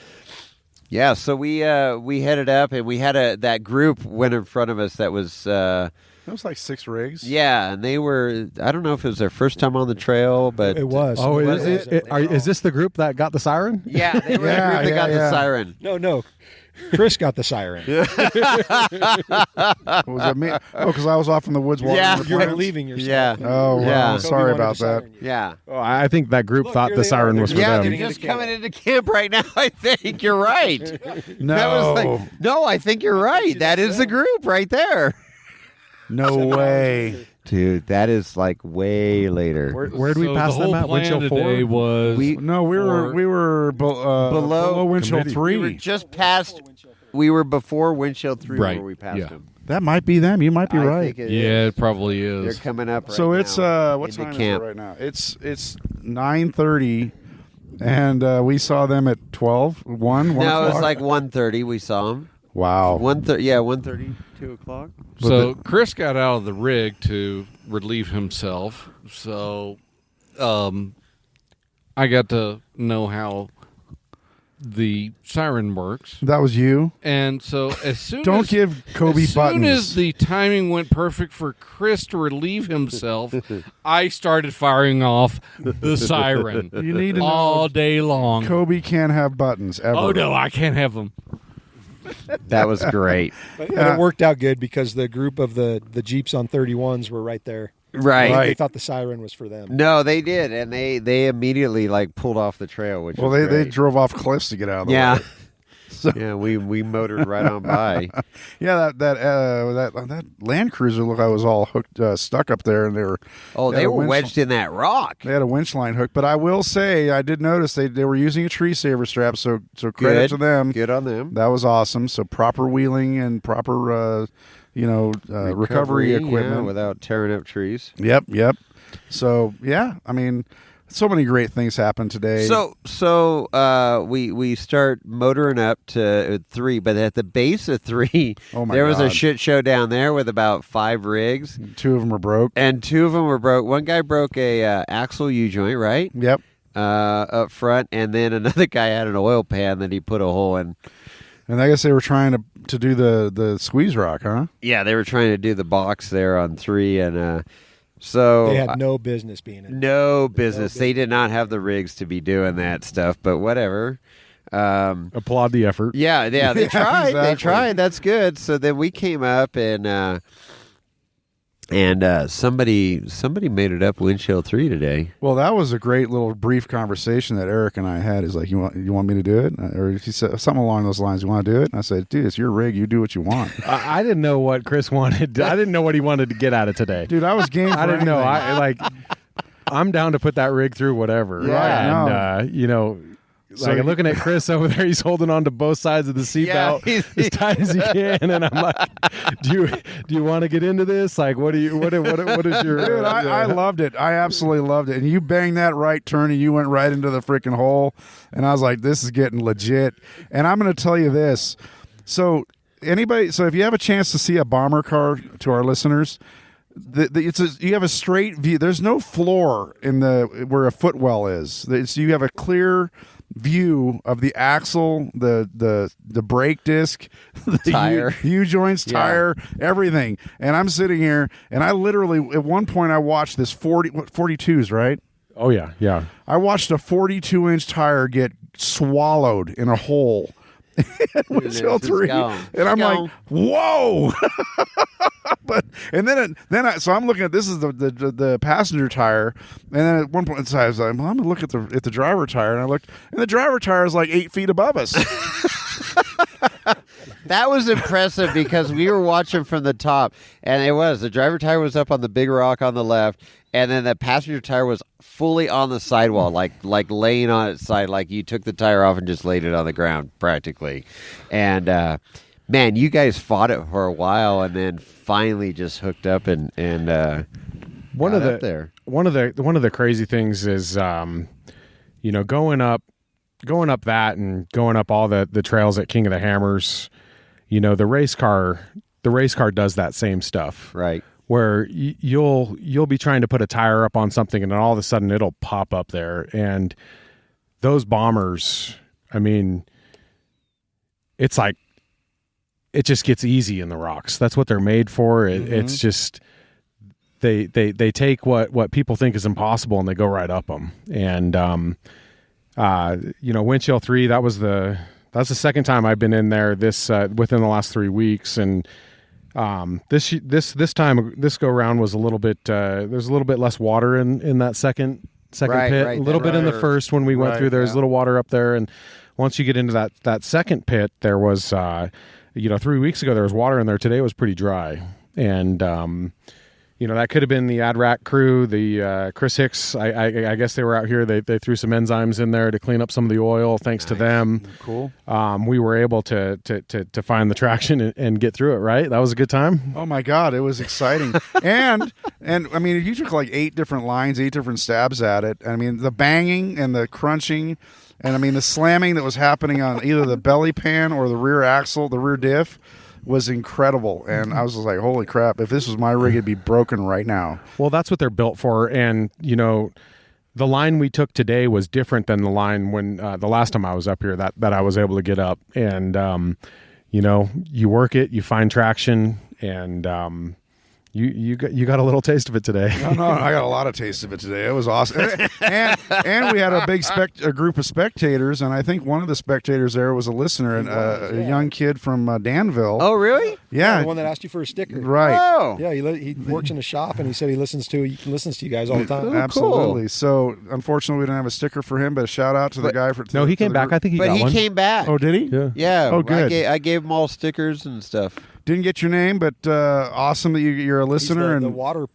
yeah. So we headed up, and we had that group went in front of us. That was It was like 6 rigs. yeah, and they were. I don't know if it was their first time on the trail, but It was. oh, Was is this the group that got the siren? yeah, they were the group that got the siren. No. Chris got the siren. Was it me? Oh, because I was off in the woods watering Yeah. the You were plants? leaving yourself. Yeah. Oh, Yeah. wow. Toby Sorry wanted about to that. siren you. Yeah. Oh, I think that group Look, thought here the they siren are. was for Yeah, them. they're just coming into camp right now. I think you're right. No. That was like, no, I think you're right. That is the group right there. No way. Dude, that is like way later. Where did we pass the them whole at? plan Windshield 4? today was No, we were below Windshield committee. 3. We were just past. We were before Windshield 3 Right, where we passed yeah. them. That might be them. You might be I right. think it yeah, is. it probably They're is. coming up right So now. it's what into time camp. is it right now? It's 9:30, and we saw them at 12. 1 No, o'clock? it's like 1:30. We saw them. wow. 1:30. Yeah, 1:30, 2 o'clock. So Kris got out of the rig to relieve himself. So I got to know how the siren works. That was you. And so as soon Don't as, give Kobe as buttons. soon as the timing went perfect for Kris to relieve himself, I started firing off the siren You need to all know day long. Kobe can't have buttons ever. Oh no, I can't have them. That was great. And it worked out good because the group of the Jeeps on 31s were right there. Right. They thought the siren was for them. No, they did, and they immediately like pulled off the trail, which Well, was they great. drove off cliffs to get out of the Yeah. way. So, Yeah, we motored right on by. yeah, that Land Cruiser looked like it was all hooked, stuck up there, and they were. Oh, had they a were winch- wedged in that rock. They had a winch line hook, but I will say I did notice they were using a tree saver strap, so credit Good. to them. Good on them. That was awesome. So proper wheeling and proper recovery equipment. yeah, without tearing up trees. Yep. So yeah, I mean, so many great things happened today. So we start motoring up to 3, but at the base of 3, Oh my there was a God. shit show down there with about 5 rigs, 2 of them are broke. and 2 of them were broke. One guy broke a axle U joint, right? Yep. Up front, and then another guy had an oil pan that he put a hole in. And I guess they were trying to do the squeeze rock, huh? Yeah, they were trying to do the box there on 3, and so They had no business being in. no business. They did not have the rigs to be doing that stuff, but whatever. Applaud the effort. Yeah, they Yeah, tried. They exactly. tried. That's good. So then we came up and somebody made it up Windshield 3 today. Well, that was a great little brief conversation that Eric and I had. He's like, you want me to do it? Or he said something along those lines. You want to do it? And I said, dude, it's your rig. You do what you want. I didn't know what Kris wanted. I didn't know what he wanted to get out of today. Dude, I was game for I didn't know. anything. I'm down to put that rig through whatever. Yeah, And So like he- looking at Kris over there, he's holding on to both sides of the seatbelt Yeah, as tight as he can, and I'm like, "Do you want to get into this? Like, what is your?" Dude, I loved it. I absolutely loved it. And you banged that right turn and you went right into the freaking hole. And I was like, this is getting legit. And I'm going to tell you this. So if you have a chance to see a bomber car, to our listeners, you have a straight view. There's no floor in where a footwell is. You have a clear view of the axle, the brake disc, the Tire. U joints, tire, everything. And I'm sitting here, and I literally at one point I watched this 42s, right? Oh yeah. I watched a 42-inch tire get swallowed in a hole. Windshield 3, and I'm like, whoa! So I'm looking at this is the passenger tire, and then at one point inside I was like, well, I'm gonna look at the driver tire, and I looked, and the driver tire is like 8 feet above us. That was impressive because we were watching from the top, and the driver tire was up on the big rock on the left, and then the passenger tire was fully on the sidewall, like laying on its side, like you took the tire off and just laid it on the ground practically. And man, you guys fought it for a while, and then finally just hooked up and one of the crazy things is going up that and going up all the trails at King of the Hammers. The race car does that same stuff, right? Where you'll be trying to put a tire up on something, and then all of a sudden it'll pop up there. And those bombers, I mean, it's like it just gets easy in the rocks. That's what they're made for. It's just they take what people think is impossible and they go right up them. And Windshield 3, that's the second time I've been in there this within the last 3 weeks, and this go round was a little bit there's a little bit less water in that second pit. A little bit in the first when we went through. There's a little water up there, and once you get into that second pit, there was 3 weeks ago there was water in there. Today it was pretty dry, and that could have been the AdRac crew, the Kris Hicks. I guess they were out here. They threw some enzymes in there to clean up some of the oil. Thanks to them, cool. We were able to find the traction and get through it. Right, that was a good time. Oh my God, it was exciting. and I mean, you took like 8 different lines, 8 different stabs at it. I mean, the banging and the crunching, and I mean the slamming that was happening on either the belly pan or the rear axle, the rear diff, was incredible. And I was just like, holy crap, if this was my rig, it'd be broken right now. Well, that's what they're built for. And the line we took today was different than the line when the last time I was up here that I was able to get up. And you work it, you find traction, and You got a little taste of it today. No, I got a lot of taste of it today. It was awesome, and we had a big group of spectators, and I think one of the spectators there was a listener, a young kid from Danville. Oh, really? Yeah, the one that asked you for a sticker. Right. Oh. Yeah, he works in the shop, and he said he listens to you guys all the time. Absolutely. Cool. So unfortunately, we didn't have a sticker for him, but a shout out to the guy for. No, he came back. I think he got one. But he came back. Oh, did he? Yeah. Yeah. Oh, good. I gave him all stickers and stuff. Didn't get your name, but awesome that you're a listener. He's the and water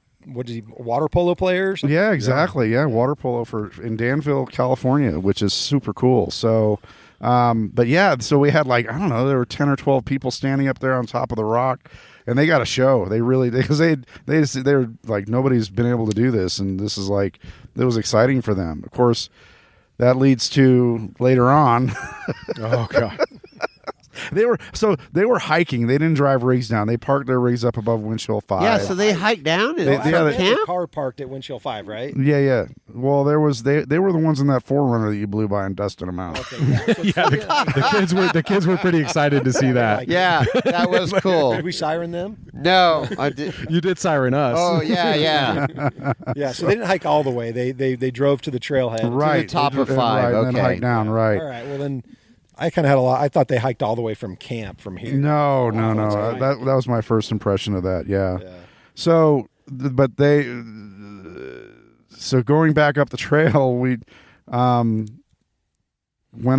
polo player or something? Yeah, exactly. Yeah, water polo in Danville, California, which is super cool. So, but yeah, so we had like, I don't know, there were 10 or 12 people standing up there on top of the rock, and they got a show. They really, because they were like, nobody's been able to do this, and this is like, it was exciting for them. Of course, that leads to later on. Oh God. They were hiking. They didn't drive rigs down. They parked their rigs up above Windshield 5. Yeah, so they hiked down and the car parked at Windshield 5, right? Yeah. Well, they were the ones in that 4Runner that you blew by and dusted them out. Okay, yeah. The kids were pretty excited to see that. Yeah, that was cool. Did we siren them? No, I did. You did siren us. Oh yeah. Yeah, so they didn't hike all the way. They drove to the trailhead. Right. To the top of 5. Right, and then Okay. hike down, right. All right, well then I kind of had a lot. I thought they hiked all the way from camp from here. No. That was my first impression of that. Yeah. So, but so going back up the trail, we went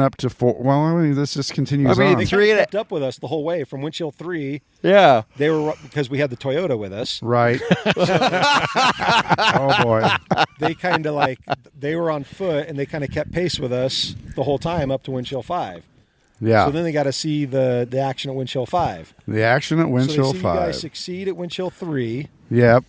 up to 4. Well, I mean, this just continues on. They kept up with us the whole way from Windshield 3. Yeah. They were, because we had the Toyota with us. Right. Oh boy. They kind of they were on foot, and they kind of kept pace with us the whole time up to Windshield 5. Yeah. So then they got to see the action at Windshield 5. The action at Windshield so they see 5. you guys succeed at Windshield 3. Yep.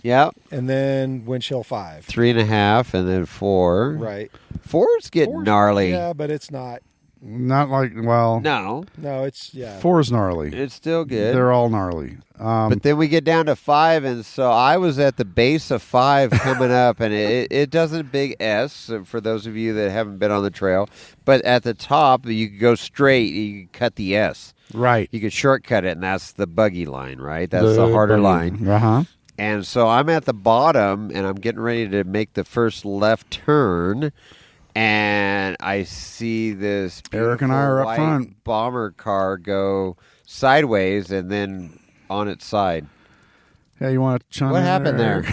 And then Windshield 5. 3.5 and then 4. Right. 4's getting gnarly. Yeah, but it's not. Not like, well. No, it's, yeah. 4's gnarly. it's still good. They're all gnarly. But then we get down to 5, and so I was at the base of 5 coming up, and it doesn't big S for those of you that haven't been on the trail. But at the top, you could go straight, you could cut the S. Right. You could shortcut it, and that's the buggy line, right? That's the harder line. Uh-huh. And so I'm at the bottom, and I'm getting ready to make the first left turn, and I see this Eric and I are up white front. bomber car go sideways and then on its side. Yeah, you want to chime What in happened there?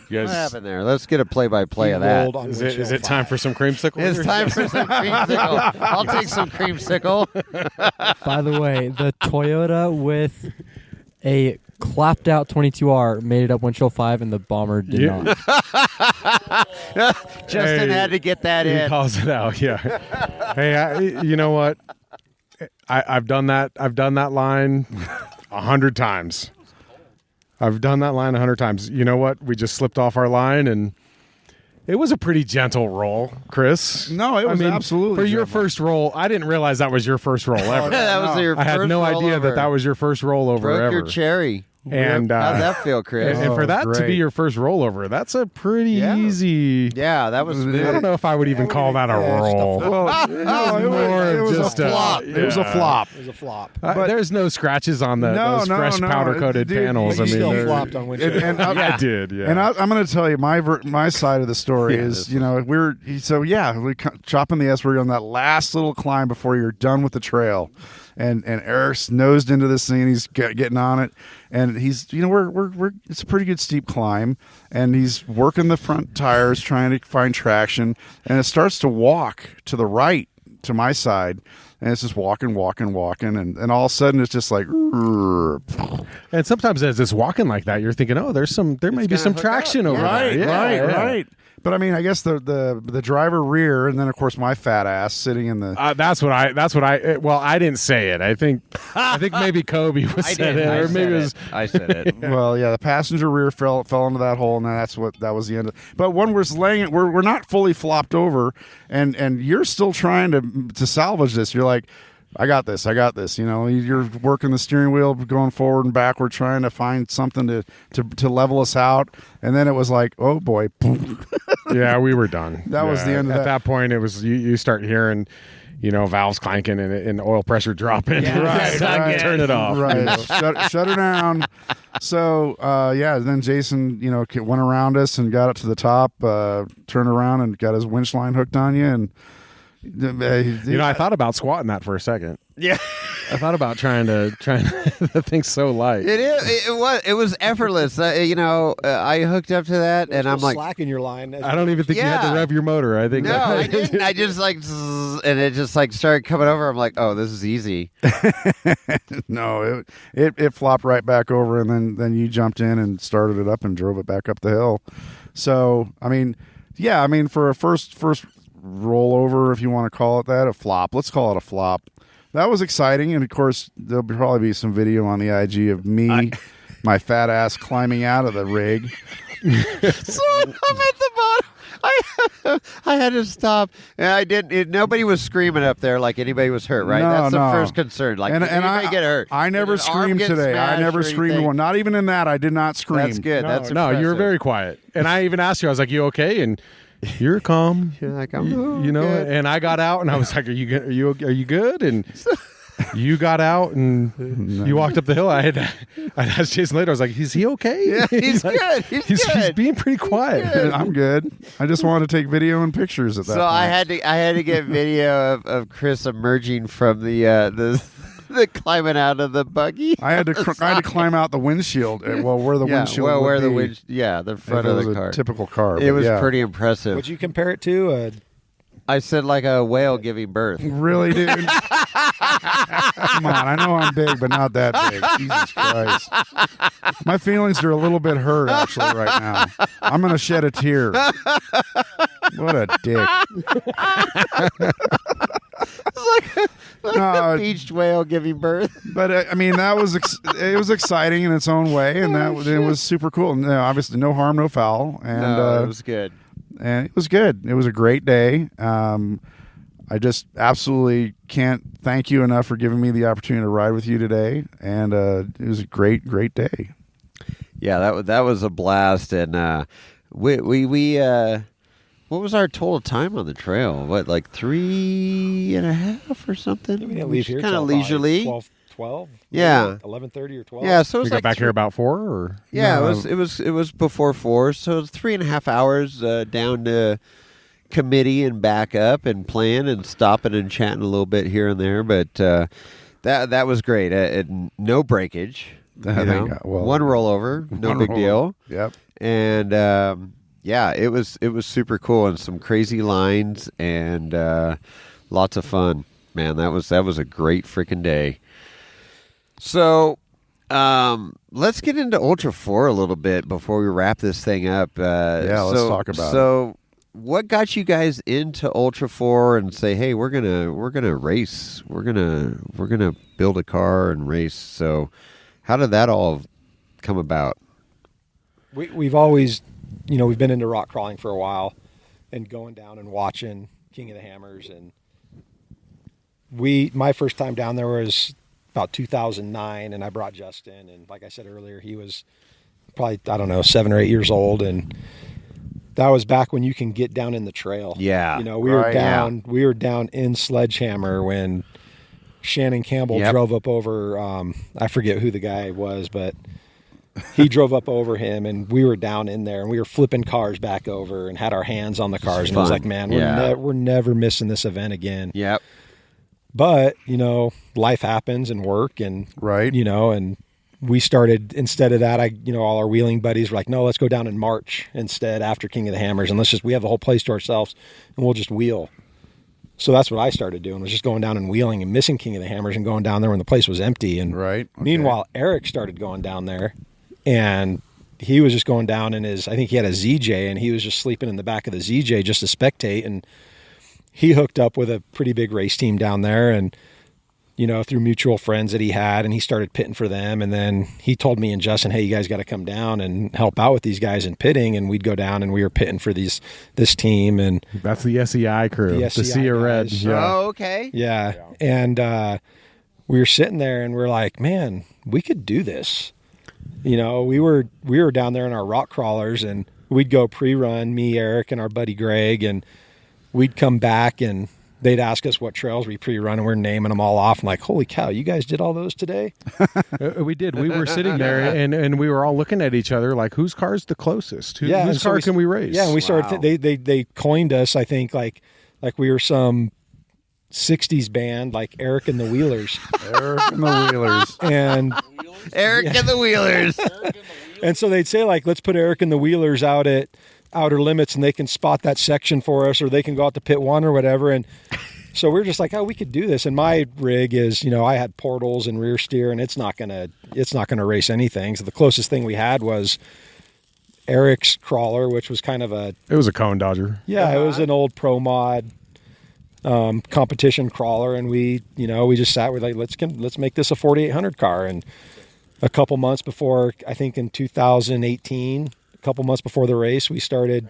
Yes. What happened there? Let's get a play-by-play of that. Is it time for some creamsicle? It's time for some creamsicle. I'll take some creamsicle. By the way, the Toyota with a clapped out 22R made it up windshield 5, and the Bomber did not. Justin had to get that He in. calls it out. Yeah. Hey, you know what? I've done that. I've done that line 100 times. I've done that line 100 times. You know what? We just slipped off our line, and it was a pretty gentle roll, Kris. No, it was absolutely for your gentle. first roll. I didn't realize that was your first roll ever. That was your I had first no idea rollover. that was your first rollover Broke ever. your cherry. And how'd that feel, Kris? And for Oh, that to great. be your first rollover, that's a pretty easy. Yeah, that was. I don't know if I would even call that a roll. Well, no, it was just a flop. It was a flop. It was a flop. But- There's no scratches on those fresh powder coated Dude, panels. But I you mean, still they're- flopped on windshield. I did. Yeah. And I'm going to tell you my side of the story is, we're chopping the S. We're on that last little climb before you're done with the trail, and Eric's nosed into this thing. And he's getting on it, and he's we're it's a pretty good steep climb, and he's working the front tires trying to find traction, and it starts to walk to the right to my side. And it's just walking, and all of a sudden it's just like, And sometimes as it's walking like that, you're thinking, oh, there may be some traction over there. Yeah, right. But I mean, I guess the driver rear, and then of course my fat ass sitting in the. That's what I. Well, I didn't say it. I think maybe Kobe was said it, or maybe it was. I said it. Well, yeah, the passenger rear fell into that hole, and that was the end of it. But when we're laying it, we're not fully flopped over, and you're still trying to salvage this. You're like, I got this. You're working the steering wheel, going forward and backward, trying to find something to level us out. And then it was like, oh boy. Yeah, we were done. That was the end of At that point, it was you start hearing, valves clanking and oil pressure dropping. Yeah, right. Turn it off. Right. Shut her down. So, then Jason, went around us and got it to the top, turned around and got his winch line hooked on you. And, I thought about squatting that for a second. Yeah. I thought about trying to the thing's so light. It is. It was effortless. I hooked up to that, and I'm like, slack in your line. I don't even think you had to rev your motor. I think no, I didn't. I just zzz, and it just started coming over. I'm like, oh, this is easy. No, it flopped right back over, and then you jumped in and started it up and drove it back up the hill. So, for a first rollover, if you want to call it that, a flop. Let's call it a flop. That was exciting, and of course, there'll probably be some video on the IG of me, my fat ass climbing out of the rig. So I'm at the bottom. I had to stop, and I didn't. Nobody was screaming up there like anybody was hurt. Right? No, That's the no. first concern. Like, And did anybody get hurt? I never Did an arm screamed get today. I smashed never or screamed anything? one. Not even in that. I did not scream. That's good. That's No, you were impressive. very quiet. And I even asked you, I was like, you okay? And you're calm. You're like, I'm good. And I got out and I was like, are you good? And you got out and you walked up the hill. I asked Jason later, I was like, is he okay? Yeah, he's like, good. He's He's good. being pretty quiet. I'm good. I just wanted to take video and pictures at that So point. I had to get video of Kris emerging from the climbing out of the buggy. I had to climb out the windshield. Where the windshield would where the be. the front If of it was the car. a typical car. It but was yeah. pretty impressive. Would you compare it to? I said like a whale giving birth. Really, dude? Come on, I know I'm big, but not that big. Jesus Christ. My feelings are a little bit hurt, actually, right now. I'm going to shed a tear. What a dick. Like a beached whale giving birth. But, that was it was exciting in its own way, and it was super cool. And, obviously, no harm, no foul. And it was good. And it was good. It was a great day. I just absolutely can't thank you enough for giving me the opportunity to ride with you today. And it was a great, great day. Yeah, that was a blast. And we what was our total time on the trail? What, like 3.5 or something? We didn't leave here kind of till leisurely. 12. Yeah. 11:30 or 12. Yeah, so it We was got like back here about 4 or? Yeah, No. it was before 4, so it was 3.5 hours down to committee and back up and plan and stopping and chatting a little bit here and there. But that was great. No breakage. One rollover, no big deal. Yep. And it was super cool and some crazy lines and lots of fun. Man, that was a great freaking day. So let's get into Ultra4 a little bit before we wrap this thing up. Let's talk about it. So what got you guys into Ultra4 and say, hey, we're gonna race, we're gonna build a car and race? So how did that all come about? We've always, we've been into rock crawling for a while and going down and watching King of the Hammers. And my first time down there was about 2009, and I brought Justin. And like I said earlier, he was probably, 7 or 8 years old. And that was back when you can get down in the trail. Yeah. We were down in Sledgehammer when Shannon Campbell drove up over, I forget who the guy was, but he drove up over him, and we were down in there, and we were flipping cars back over and had our hands on the cars. And I was like, man, we're never missing this event again. Yep. But, life happens and work and, and we started, instead of that, all our wheeling buddies were like, no, let's go down in March instead after King of the Hammers. And we have the whole place to ourselves and we'll just wheel. So that's what I started doing, was just going down and wheeling and missing King of the Hammers and going down there when the place was empty. And meanwhile, Eric started going down there, and he was just going down in I think he had a ZJ, and he was just sleeping in the back of the ZJ just to spectate. And he hooked up with a pretty big race team down there, and, through mutual friends that he had, and he started pitting for them. And then he told me and Justin, hey, you guys got to come down and help out with these guys in pitting. And we'd go down and we were pitting for this team. And that's the SEI crew, the Sea Red. Yeah. Oh, okay. Yeah. And we were sitting there and we're like, man, we could do this. We were down there in our rock crawlers, and we'd go pre-run, me, Eric, and our buddy Greg, and we'd come back and they'd ask us what trails we pre-run, and we're naming them all off. I'm like, holy cow, you guys did all those today? We did. We were sitting there and we were all looking at each other like, whose car's the closest? Whose car can we race? Yeah, and we started, they coined us, I think, like we were some 60s band, like Eric and the Wheelers. Eric and the Wheelers. And Eric and the Wheelers. And so they'd say, like, let's put Eric and the Wheelers out at Outer Limits, and they can spot that section for us, or they can go out to pit 1 or whatever. And so we're just like, oh, we could do this. And my rig is, I had portals and rear steer, and it's not gonna race anything. So the closest thing we had was Eric's crawler, which was kind of it was a cone dodger. Yeah, it was an old pro mod competition crawler, and we just sat with, like, let's make this a 4800 car. And a couple months before, I think in 2018, a couple months before the race, we started.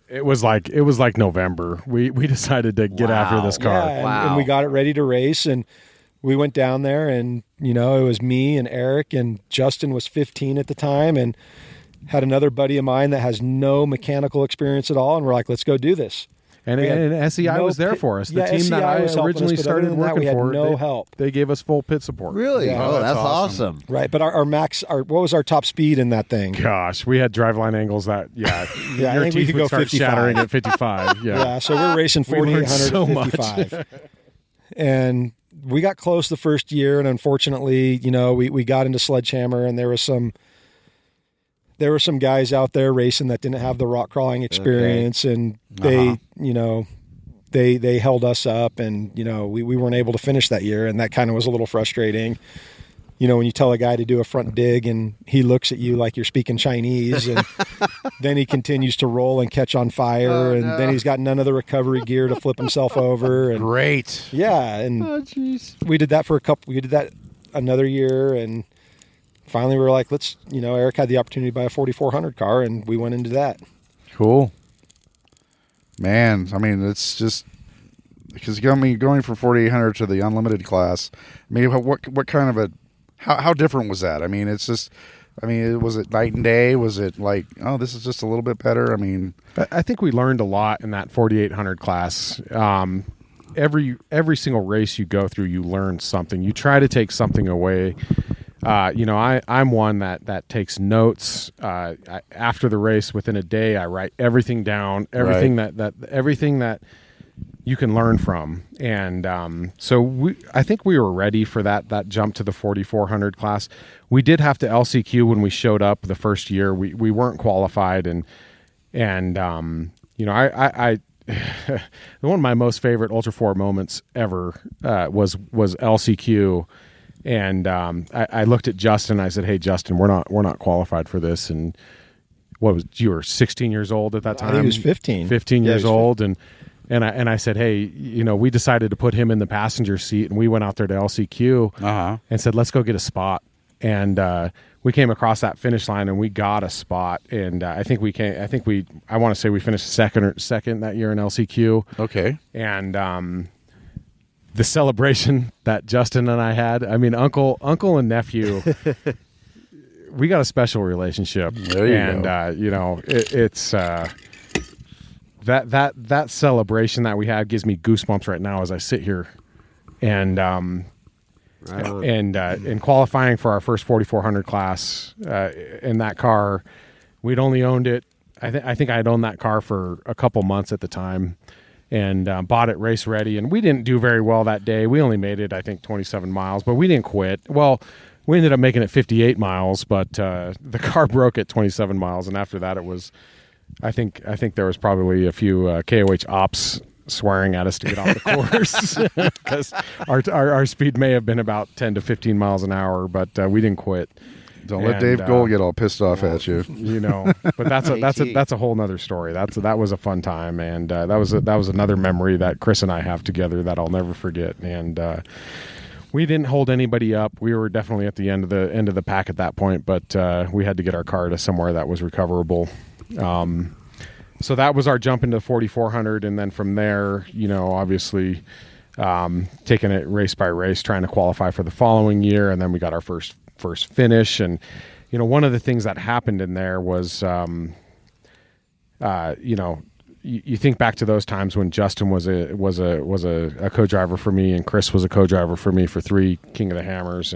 It was like November. We decided to get after this car. Yeah, and we got it ready to race, and we went down there, and it was me and Eric, and Justin was 15 at the time, and had another buddy of mine that has no mechanical experience at all, and we're like, let's go do this. And SEI was there for us. The team that I originally started working for, no help. They gave us full pit support. Really? Yeah. Oh, that's awesome. Right, but our max, what was our top speed in that thing? Gosh, we had driveline angles that, I your think we teeth could would go start 55. shattering at 55. Yeah, so we're racing 4800 so at 55. And we got close the first year, and unfortunately, we got into Sledgehammer, and there were some guys out there racing that didn't have the rock crawling experience, and they, they held us up, and, we weren't able to finish that year, and that kind of was a little frustrating. When you tell a guy to do a front dig and he looks at you like you're speaking Chinese, and then he continues to roll and catch on fire, then he's got none of the recovery gear to flip himself over. And great. Yeah, and we did that we did that another year, and finally we were like, let's, Eric had the opportunity to buy a 4400 car, and we went into that. Cool. Man, I mean, it's just because going from 4800 to the unlimited class. I mean, what kind of how different was that? I mean, it's just, was it night and day? Was it like, oh, this is just a little bit better? I mean, I think we learned a lot in that 4800 class. Every single race you go through, you learn something. You try to take something away. I'm one that takes notes. After the race, within a day, I write everything down, everything everything that you can learn from. And so I think we were ready for that jump to the 4,400 class. We did have to LCQ when we showed up the first year. We weren't qualified, and I one of my most favorite Ultra4 moments ever was LCQ. And I looked at Justin. I said, "Hey, Justin, we're not qualified for this." And you were 16 years old at that time? I think he was 15. 15 years old, and I said, "Hey, we decided to put him in the passenger seat, and we went out there to LCQ and said, let's go get a spot." And we came across that finish line, and we got a spot. And I want to say we finished second that year in LCQ. Okay. And the celebration that Justin and I had, I mean, uncle and nephew, we got a special relationship. There you go. It's that celebration that we had gives me goosebumps right now as I sit here. And in qualifying for our first 4,400 class in that car, we'd only owned it. I think I'd owned that car for a couple months at the time. And bought it race ready, and we didn't do very well that day. We only made it, I think, 27 miles, but we didn't quit. Well, we ended up making it 58 miles, but the car broke at 27 miles, and after that, it was. I think there was probably a few KOH ops swearing at us to get off the course because our speed may have been about 10 to 15 miles an hour, but we didn't quit. Don't let Dave Gold get all pissed off at you. But that's a whole nother story. That was a fun time, and that was another memory that Kris and I have together that I'll never forget. And we didn't hold anybody up. We were definitely at the end of the pack at that point, but we had to get our car to somewhere that was recoverable. So that was our jump into 4,400, and then from there, obviously taking it race by race, trying to qualify for the following year, and then we got our first finish. And one of the things that happened in there was you think back to those times when Justin was a co-driver for me, and Kris was a co-driver for me for 3 King of the Hammers,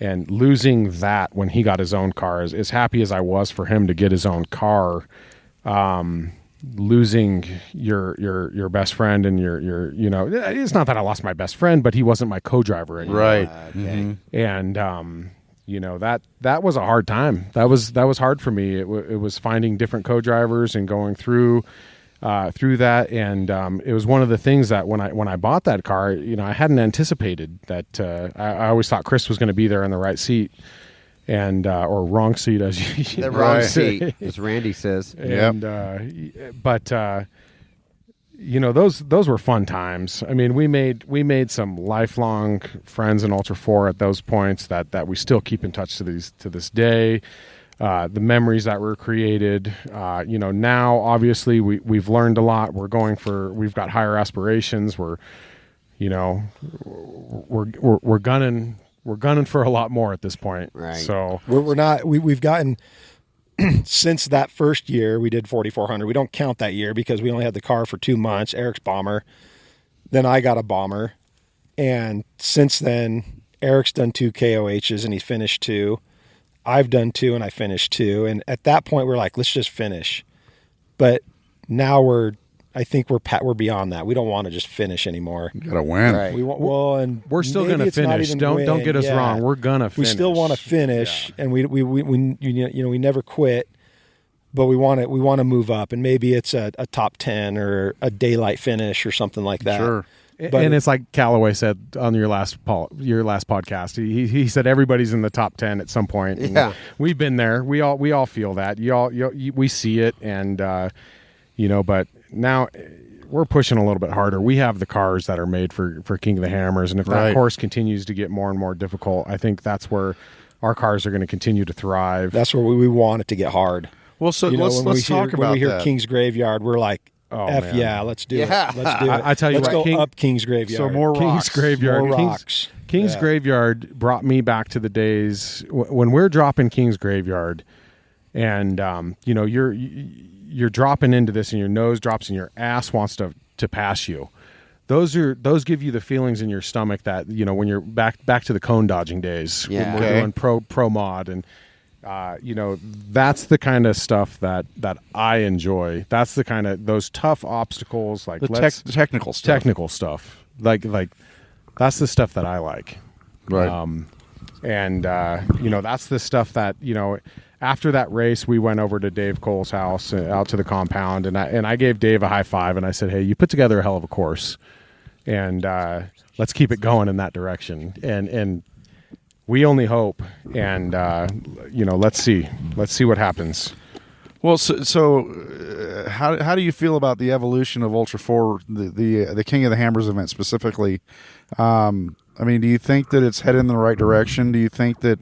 and losing that when he got his own car, as happy as I was for him to get his own car, losing your best friend and your it's not that I lost my best friend, but he wasn't my co-driver anymore. Right. Okay. And that was a hard time. That was hard for me. It was finding different co-drivers and going through that. And it was one of the things that when I bought that car, I hadn't anticipated that. I always thought Kris was going to be there in the right seat. And or wrong seat, as you the wrong seat, as Randy says. And but those were fun times. I mean, we made some lifelong friends in Ultra4 at those points that we still keep in touch to this day. The memories that were created. Now obviously we've learned a lot. We've got higher aspirations. We're gunning. We're gunning for a lot more at this point. Right. So we're not. We've gotten since that first year we did 4,400. We don't count that year because we only had the car for 2 months. Eric's bomber, then I got a bomber, and since then Eric's done 2 KOHs and he finished 2. I've done 2 and I finished 2. And at that point we're like, let's just finish. But now I think we're beyond that. We don't want to just finish anymore. You gotta win. Right. We want, and we're still going to finish. Don't get us wrong. We're gonna finish. We still want to finish, and we never quit. But we want to move up, and maybe it's a top 10 or a daylight finish or something like that. Sure. And it's like Callaway said on your last podcast. He said everybody's in the top 10 at some point. Yeah, we've been there. We all feel that. We see it, and but now we're pushing a little bit harder. We have the cars that are made for King of the Hammers, and if that course continues to get more and more difficult, I think that's where our cars are going to continue to thrive. That's where we want it to get hard. Well, so let's talk about when we hear that. King's Graveyard, we're like, man. yeah, let's do it. Let's do it. I tell you let's what, go up King's Graveyard. So more King's rocks. Graveyard. More rocks. King's Graveyard brought me back to the days when we're dropping King's Graveyard, and you're dropping into this, and your nose drops, and your ass wants to pass you. those give you the feelings in your stomach that, you know, when you're back to the cone dodging days, when we're doing pro mod, and you know, that's the kind of stuff that I enjoy. That's the kind of those tough obstacles, like the technical stuff. Like that's the stuff that I like. Right. And you know, that's the stuff that, you know, after that race, we went over to Dave Cole's house, out to the compound, and I gave Dave a high five, and I said, "Hey, you put together a hell of a course, and let's keep it going in that direction." And we only hope, and you know, let's see what happens. Well, so how do you feel about the evolution of Ultra4, the King of the Hammers event specifically? I mean, do you think that it's headed in the right direction? Do you think that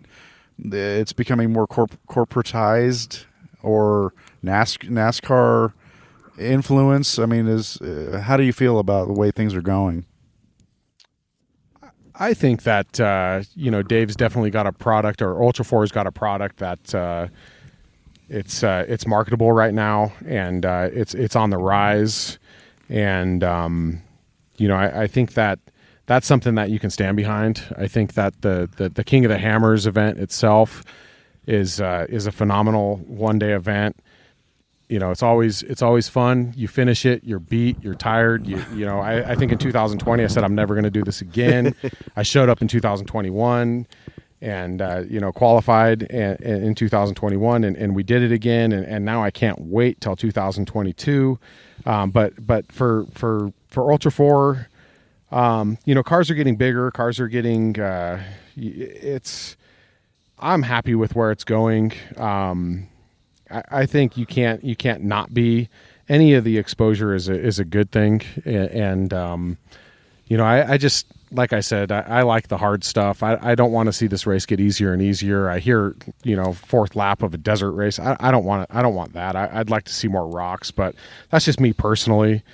it's becoming more corporatized or NASCAR influence? I mean, how do you feel about the way things are going? I think that you know, Dave's definitely got a product, or Ultra4's got a product that it's marketable right now, and it's on the rise, and you know, I think that's something that you can stand behind. I think that the King of the Hammers event itself is a phenomenal one-day event. You know, it's always fun. You finish it, you're beat, you're tired. You know, I think in 2020 I said I'm never going to do this again. I showed up in 2021 and you know, qualified in 2021, and we did it again, and now I can't wait till 2022. But for Ultra4, you know, cars are getting bigger. Cars are getting. I'm happy with where it's going. I think you can't not be. Any of the exposure is a good thing, and you know, I just, like I said, I like the hard stuff. I don't want to see this race get easier and easier. I hear, you know, fourth lap of a desert race. I don't want it. I don't want that. I'd like to see more rocks, but that's just me personally.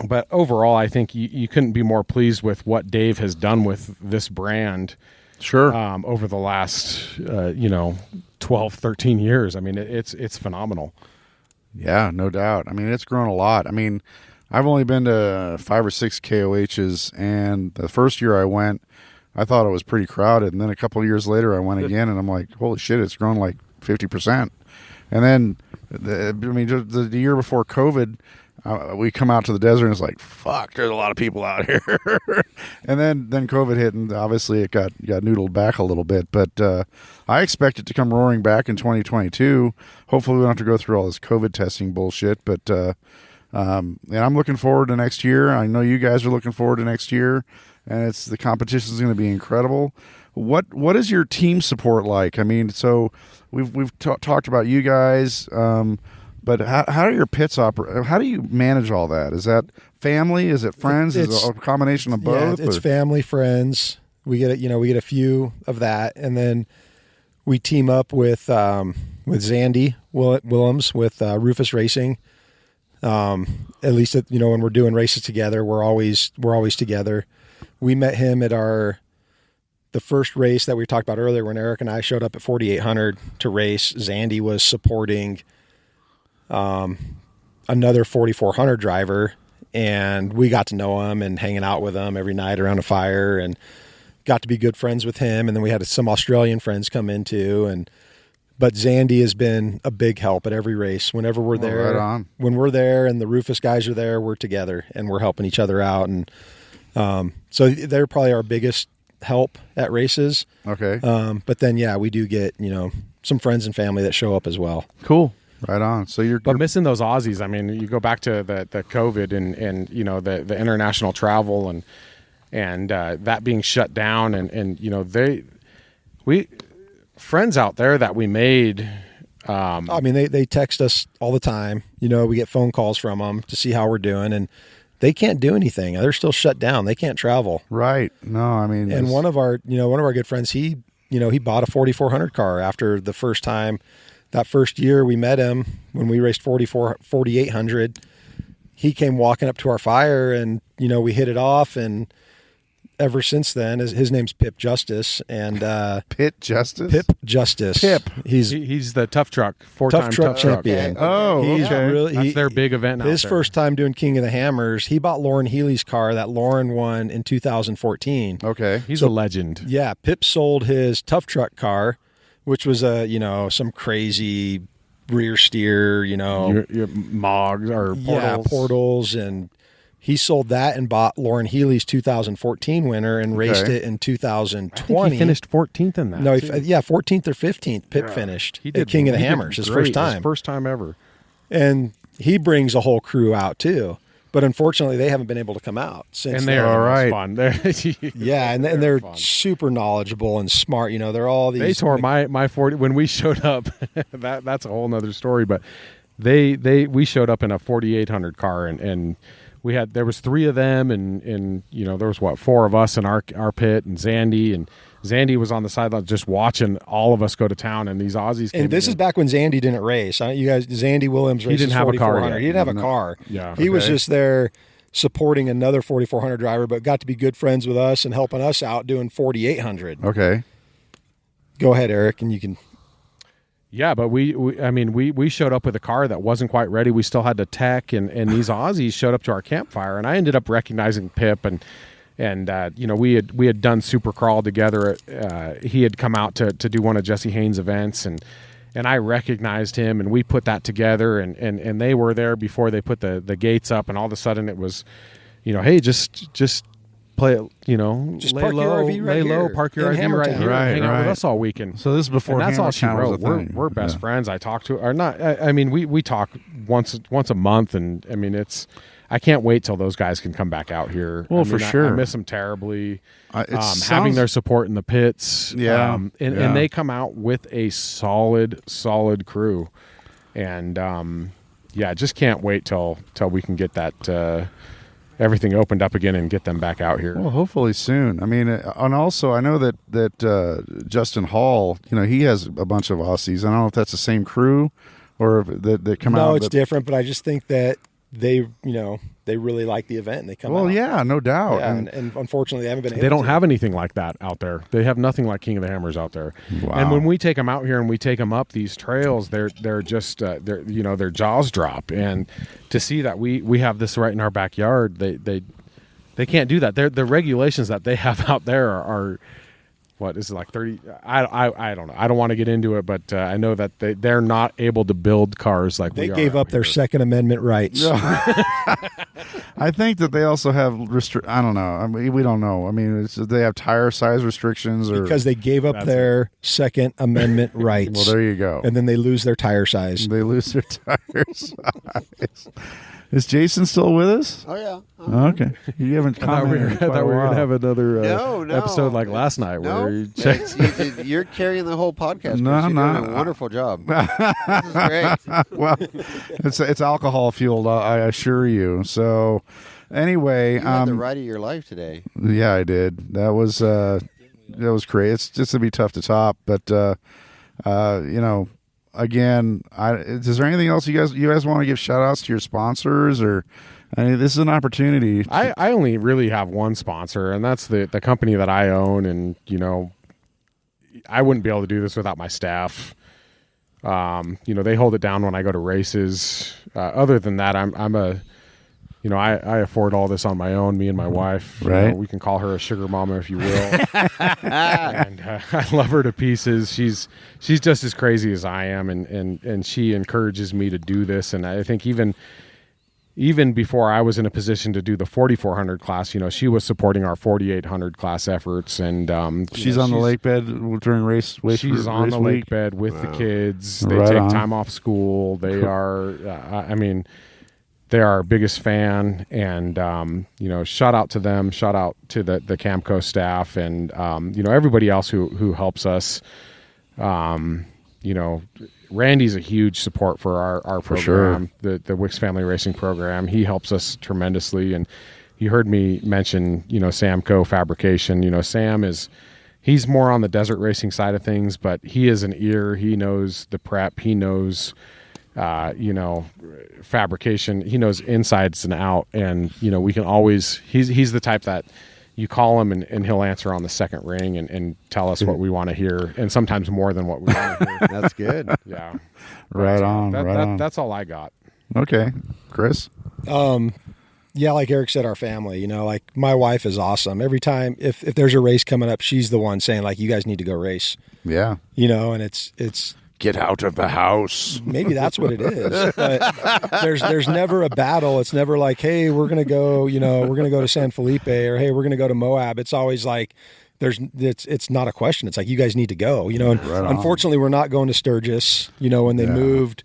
But overall, I think you couldn't be more pleased with what Dave has done with this brand. Sure. Over the last, you know, 12, 13 years. I mean, it's phenomenal. Yeah, no doubt. I mean, it's grown a lot. I mean, I've only been to 5 or 6 KOHs, and the first year I went, I thought it was pretty crowded. And then a couple of years later, I went again, and I'm like, holy shit, it's grown like 50%. And then, the year before COVID, we come out to the desert and it's like, fuck, there's a lot of people out here. And then COVID hit, and obviously it got noodled back a little bit. But I expect it to come roaring back in 2022. Hopefully we don't have to go through all this COVID testing bullshit. But and I'm looking forward to next year. I know you guys are looking forward to next year, and the competition is going to be incredible. What is your team support like? I mean, so we've talked about you guys. But how do your pits operate? How do you manage all that? Is that family? Is it friends? Is it a combination of both? Yeah, it's family, friends. We get a few of that, and then we team up with Zandy Willems with Rufus Racing. At least when we're doing races together, we're always together. We met him at the first race that we talked about earlier when Eric and I showed up at 4,800 to race. Zandy was supporting another 4,400 driver, and we got to know him and hanging out with him every night around a fire, and got to be good friends with him. And then we had some Australian friends come in too. But Zandy has been a big help at every race. Whenever we're there, right on. When we're there and the Rufus guys are there, we're together and we're helping each other out. And so they're probably our biggest help at races. Okay. But then, yeah, we do get, some friends and family that show up as well. Cool. Right on. So you're missing those Aussies. I mean, you go back to the COVID and the international travel and that being shut down and friends out there that we made. I mean, they text us all the time. We get phone calls from them to see how we're doing, and they can't do anything. They're still shut down. They can't travel. Right. No, I mean, and one of our good friends, he bought a 4,400 car after the first time. That first year we met him when we raced 4,800, he came walking up to our fire and, we hit it off. And ever since then. His name's Pip Justice, and Pit Justice. Pip Justice. Pip. He's the tough truck, four-time tough truck champion. Oh, he's okay. really, That's their big event. His out there. first time doing King of the Hammers, he bought Lauren Healy's car that Lauren won in 2014. Okay, he's a legend. Yeah, Pip sold his tough truck car, which was some crazy rear steer, your Mogs or portals. Yeah, portals, and he sold that and bought Lauren Healy's 2014 winner and raced it in 2020. He finished 14th in that. No, 14th or 15th. Pip finished. He did King of the Hammers, his first time. His first time ever. And he brings a whole crew out too. But unfortunately, they haven't been able to come out since. And they're all right. Fun. Yeah, and they're super knowledgeable and smart. They're all these. They tore my 40 when we showed up. That's a whole nother story. But we showed up in a 4800 car and there was 3 of them and there was 4 of us in our pit and Zandy was on the sideline just watching all of us go to town, and these Aussies came. And this is back when Zandy didn't race. You guys, Zandy Williams raced. He didn't have a car yet. He didn't have a car. Yeah, he was just there supporting another 4400 driver, but got to be good friends with us and helping us out doing 4800. Okay, go ahead, Eric, and you can. Yeah, but we showed up with a car that wasn't quite ready. We still had to tech, and these Aussies showed up to our campfire, and I ended up recognizing Pip, and we had done Super Crawl together. He had come out to do one of Jesse Haynes' events, and I recognized him, and we put that together, and they were there before they put the gates up, and all of a sudden it was, hey, just play, just lay park low, your RV right lay low, here park your in RV right Hammertown. here, Right, hang out with right. us all weekend. so this is before And that's all she Hammertown was wrote. a thing. We're best Yeah. friends. I talk to, or not. I mean, we talk once a month, and I mean, I can't wait till those guys can come back out here. Well, I mean, for sure. I miss them terribly. It Having their support in the pits, Yeah, and they come out with a solid crew, and just can't wait till we can get that. Everything opened up again and get them back out here. Well, hopefully soon. I mean, and also I know that Justin Hall, he has a bunch of Aussies. I don't know if that's the same crew or if that come out. No, it's different, but I just think that they really like the event and they come out. Well, yeah, no doubt. Yeah, and unfortunately, they haven't been able They don't to. have anything like that out there. They have nothing like King of the Hammers out there. Wow. And when we take them out here and we take them up these trails, they're just their jaws drop. And to see that we have this right in our backyard, they can't do that. The regulations that they have out there are what is it, like 30? I don't know. I don't want to get into it, but I know that they're not able to build cars like They we are gave out up their here. Second Amendment rights. I think that they also have I don't know. I mean, we don't know. I mean, they have tire size restrictions or Because they gave up That's their Second Amendment rights. well, there you go. And then they lose their tire size. They lose their tire size. Is Jason still with us? Oh yeah. Okay. You haven't I thought we commented. were going to have another No. episode like last night where you checked. You're carrying the whole podcast. No, Kris. You're no. doing a wonderful job. This is great. Well, it's alcohol fueled. I assure you. So, anyway, You had the ride of your life today. yeah, I did. That was great. It's just gonna be tough to top, but again, is there anything else you guys want to give shout outs to your sponsors or? I mean, this is an opportunity. I only really have one sponsor, and that's the company that I own. And I wouldn't be able to do this without my staff. They hold it down when I go to races. Other than that, I afford all this on my own. Me and my wife. Right. We can call her a sugar mama if you will. And I love her to pieces. She's just as crazy as I am, and she encourages me to do this. And I think even before I was in a position to do the 4,400 class, she was supporting our 4,800 class efforts. And she's on the lake bed during race. She's on the lake bed with the kids. They Right take on. time off school. They are, they are our biggest fan. And, shout out to them. Shout out to the Camco staff and, everybody else who helps us. Randy's a huge support for our program, sure. the Wicks Family Racing program. He helps us tremendously. And you heard me mention, Samco Fabrication. Sam he's more on the desert racing side of things, but he is an ear. He knows the prep. He knows, fabrication. He knows insides and out. And, we can always, he's the type that, you call him and he'll answer on the second ring and tell us what we want to hear, and sometimes more than what we want to hear. That's good. Yeah. Right on. That's all I got. Okay. Kris? Yeah, like Eric said, our family, you know, like my wife is awesome. Every time, if there's a race coming up, she's the one saying like, you guys need to go race. Yeah. You know, and it's get out of the house. Maybe that's what it is. But there's never a battle. It's never like, hey, we're going to go, you know, we're going to go to San Felipe, or hey, we're going to go to Moab. It's always like, it's not a question. It's like, you guys need to go, you know, and unfortunately we're not going to Sturgis, you know, when they moved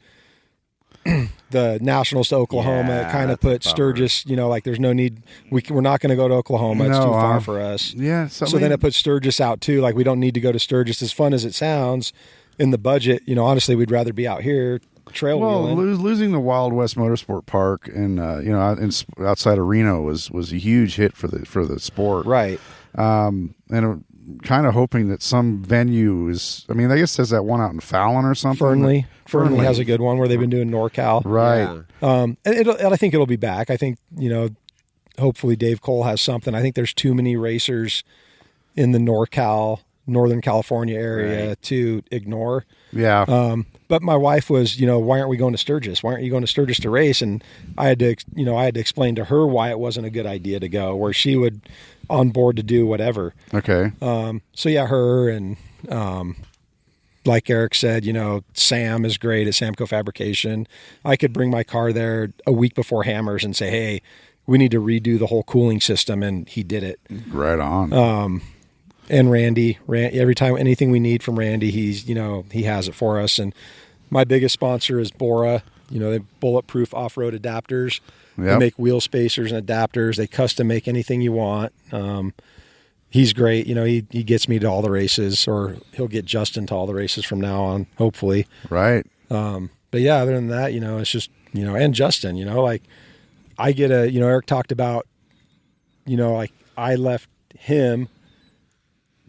the Nationals to Oklahoma, it kind of put Sturgis, you know, like there's no need. We're not going to go to Oklahoma. It's too far for us. Yeah. So then it put Sturgis out too. Like we don't need to go to Sturgis. As fun as it sounds in the budget, you know, honestly, we'd rather be out here trail wheeling. Losing the Wild West Motorsport Park and you know, outside of Reno was a huge hit for the sport. Right. And kind of hoping that some venue is, I mean, I guess there's that one out in Fallon or something. Fernley has a good one where they've been doing NorCal. Right. Yeah. And I think it'll be back. I think, you know, hopefully Dave Cole has something. I think there's too many racers in the Northern California area to ignore. Yeah. But my wife was, you know, why aren't we going to Sturgis? Why aren't you going to Sturgis to race? And I had to explain to her why it wasn't a good idea to go, where she would on board to do whatever. Okay. So yeah, her and, like Eric said, you know, Sam is great at Samco Fabrication. I could bring my car there a week before Hammers and say, hey, we need to redo the whole cooling system. And he did it. Right on. And Randy, every time anything we need from Randy, he's, you know, he has it for us. And my biggest sponsor is Bora. You know, they bulletproof off-road adapters. Yep. They make wheel spacers and adapters. They custom make anything you want. He's great. You know, he gets me to all the races, or he'll get Justin to all the races from now on, hopefully. Right. But yeah, other than that, you know, it's just, you know, and Justin, you know, like I get you know, Eric talked about, you know, like I left him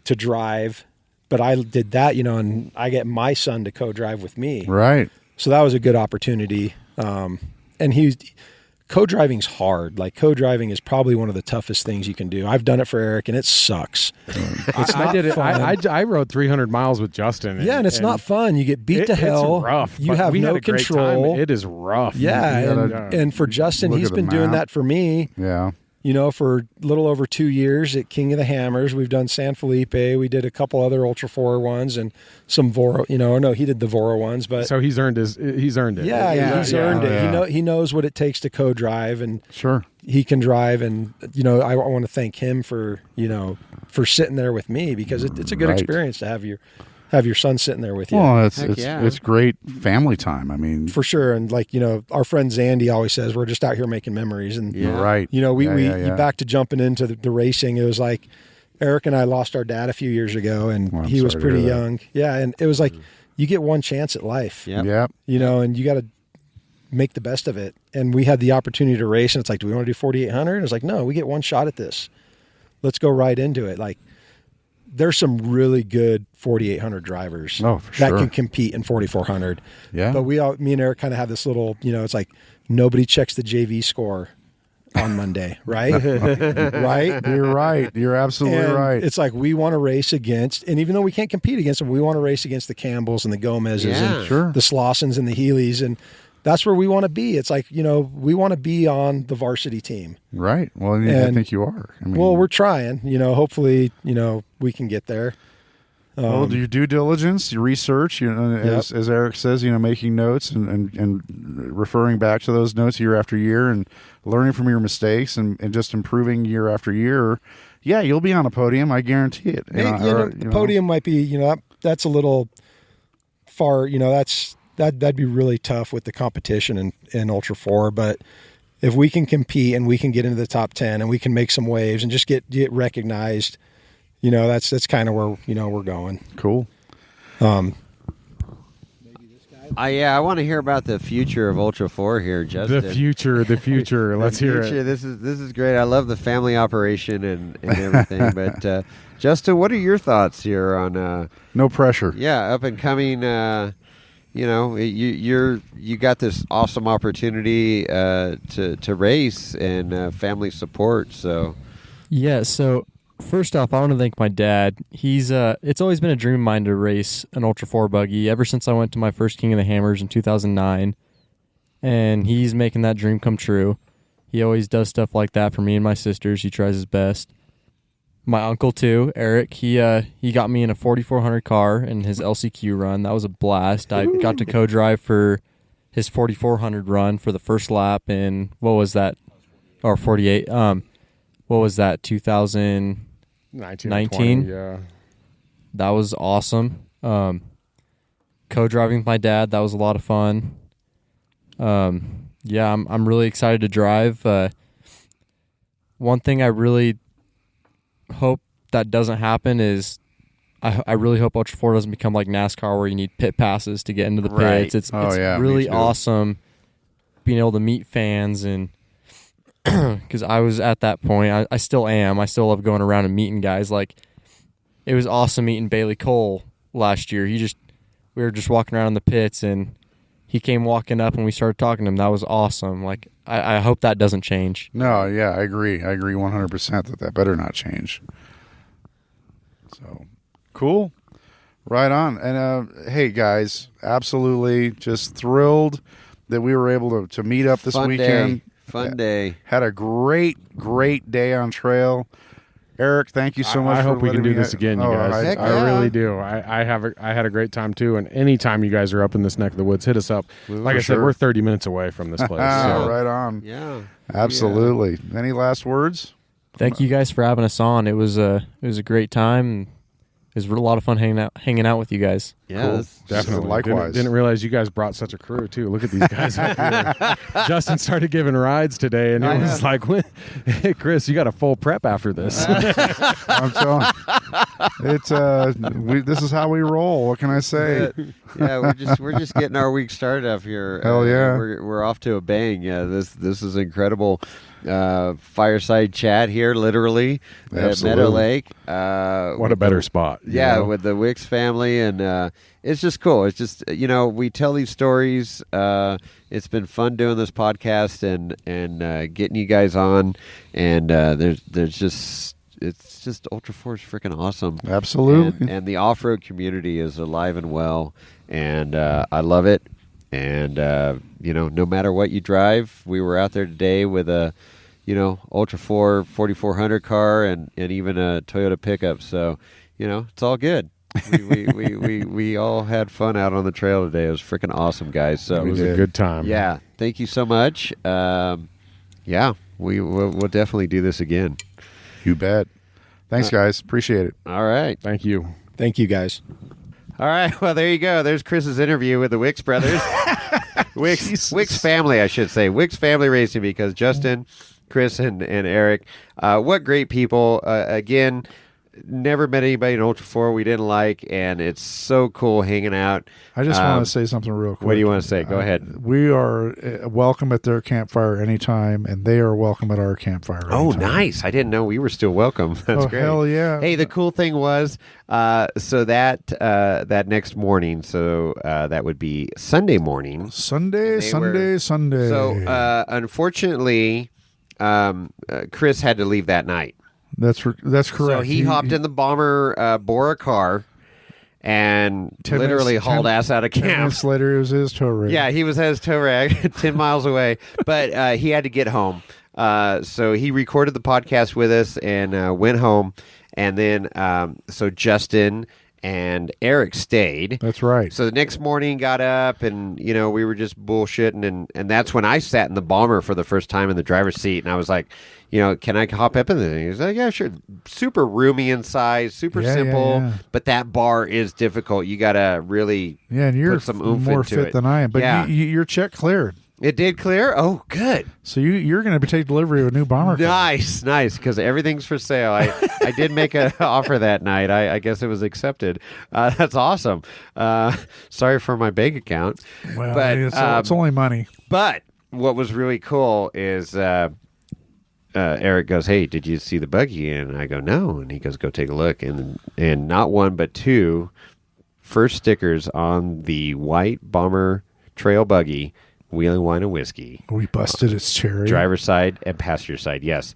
to drive, but I did that, you know, and I get my son to co-drive with me. Right. So that was a good opportunity. And co-driving's hard. Like co-driving is probably one of the toughest things you can do. I've done it for Eric and it sucks. I did it. I rode 300 miles with Justin. And it's not fun. You get beat to hell. It's rough. You have no control. It is rough. Yeah. And for Justin, he's been doing that for me. Yeah. You know, for a little over 2 years at King of the Hammers. We've done San Felipe. We did a couple other Ultra4 ones and some Voro. You know, no, he did the Voro ones, but so he's earned it. Yeah, he's earned it. Yeah. He knows what it takes to co-drive, and sure, he can drive. And you know, I want to thank him for, you know, for sitting there with me, because it's a good experience to have your son sitting there with you. Well, it's great family time. I mean, for sure. And like, you know, our friend Zandy always says, we're just out here making memories. And right. You know, we back to jumping into the racing. It was like Eric and I lost our dad a few years ago, and he was pretty young. Yeah. And it was like, you get one chance at life. Yep. You know, and you got to make the best of it. And we had the opportunity to race, and it's like, do we want to do 4,800? And it's like, no, we get one shot at this. Let's go right into it. Like, there's some really good 4,800 drivers that can compete in 4,400. Yeah. But me and Eric kind of have this little, you know, it's like nobody checks the JV score on Monday, right? Right? You're right. You're absolutely right. It's like we want to race against, and even though we can't compete against them, we want to race against the Campbells and the Gomez's and the Slossons and the Healey's, and that's where we want to be. It's like, you know, we want to be on the varsity team. Right. Well, I think you are. I mean, well, we're trying. You know, hopefully, you know, we can get there. Well, do your due diligence, your research, you know, as Eric says, you know, making notes and referring back to those notes year after year and learning from your mistakes and just improving year after year. Yeah, you'll be on a podium. I guarantee it. The podium might be, you know, that's a little far, you know, that'd be really tough with the competition in Ultra4. But if we can compete and we can get into the top 10 and we can make some waves and just get recognized, you know, that's kind of where, you know, we're going. Cool. I want to hear about the future of Ultra4 here, Justin. The future. Let's hear it. This is great. I love the family operation and everything. But Justin, what are your thoughts here on? No pressure. Yeah, up and coming. You know, you got this awesome opportunity to race and family support. So yeah, so First off, I want to thank my dad. He's it's always been a dream of mine to race an Ultra4 buggy ever since I went to my first King of the Hammers in 2009, and he's making that dream come true. He always does stuff like that for me and my sisters. He tries his best. My uncle too, Eric. He got me in a 4400 car in his LCQ run. That was a blast. I got to co-drive for his 4400 run for the first lap in what was that? Or 48. What was that? 2019. Yeah. That was awesome. Co-driving with my dad. That was a lot of fun. Yeah, I'm really excited to drive. One thing I really hope that doesn't happen is I really hope Ultra4 doesn't become like NASCAR where you need pit passes to get into the pits. Right. It's really awesome being able to meet fans, and because I was at that point, I still am. I still love going around and meeting guys. Like, it was awesome meeting Bailey Cole last year. We were just walking around in the pits, and he came walking up, and we started talking to him. That was awesome. Like, I hope that doesn't change. No, yeah, I agree. I agree 100% that better not change. So, cool. Right on. And, hey, guys, absolutely just thrilled that we were able to meet up this weekend. Fun day. Had a great day on trail. Eric, thank you so much. I hope we can do this again, you guys. I really do. I had a great time too. And anytime you guys are up in this neck of the woods, hit us up. Like I said, we're 30 minutes away from this place. So. Right on. Yeah, absolutely. Yeah. Any last words? Thank you guys for having us on. It was a great time. It was a lot of fun hanging out with you guys. Yeah, cool. Definitely. Likewise. Didn't realize you guys brought such a crew too. Look at these guys up here. Justin started giving rides today, and it was like, "Hey, Kris, you got a full prep after this." I'm telling you, it's this is how we roll. What can I say? Yeah, we're just getting our week started up here. Hell yeah, we're off to a bang. Yeah, this is incredible. Fireside chat here, literally at Meadow Lake. What a better spot! Yeah, with the Wicks family, and it's just cool. It's just we tell these stories. It's been fun doing this podcast and getting you guys on. And there's just Ultra4 is freaking awesome. Absolutely, and the off-road community is alive and well, and I love it. And no matter what you drive, we were out there today with a Ultra4 4400 car and even a Toyota pickup. So it's all good. We all had fun out on the trail today. It was freaking awesome, guys. So it was a good time. Yeah, thank you so much. We'll definitely do this again. You bet. Thanks, guys. Appreciate it. All right. Thank you. Thank you, guys. All right. Well, there you go. There's Chris's interview with the Wicks brothers. Wicks family, I should say. Wicks family racing, because Justin, Kris, and Eric, what great people. Again, never met anybody in Ultra4 we didn't like, and it's so cool hanging out. I just want to say something real quick. What do you want to say? Go ahead. We are welcome at their campfire anytime, and they are welcome at our campfire anytime. Oh, nice. I didn't know we were still welcome. That's great. Hell yeah. Hey, the cool thing was, so that next morning, so that would be Sunday morning. Sunday. So, unfortunately, Kris had to leave that night. That's correct. So he hopped in the bomber Bora car and literally hauled ass out of camp. 10 minutes later, it was his tow rig. Yeah, he was at his tow rag 10 miles away, but he had to get home. So he recorded the podcast with us and went home. And then, so Justin and Eric stayed. That's right. So the next morning, got up and, we were just bullshitting. And that's when I sat in the bomber for the first time in the driver's seat. And I was like, can I hop up in this? And he was like, yeah, sure. Super roomy in size, super simple. Yeah. But that bar is difficult. You got to really and you're put some oomph more into fit it. than I am. But your check cleared. It did clear? Oh, good. So you're going to take delivery of a new bomber car. Nice, because everything's for sale. I did make an offer that night. I guess it was accepted. That's awesome. Sorry for my bank account. Well, but it's only money. But what was really cool is Eric goes, hey, did you see the buggy? And I go, no. And he goes, go take a look. And not one, but two first stickers on the white bomber trail buggy, Wheeling Wine and Whiskey. We busted its cherry. Driver's side and passenger side, yes.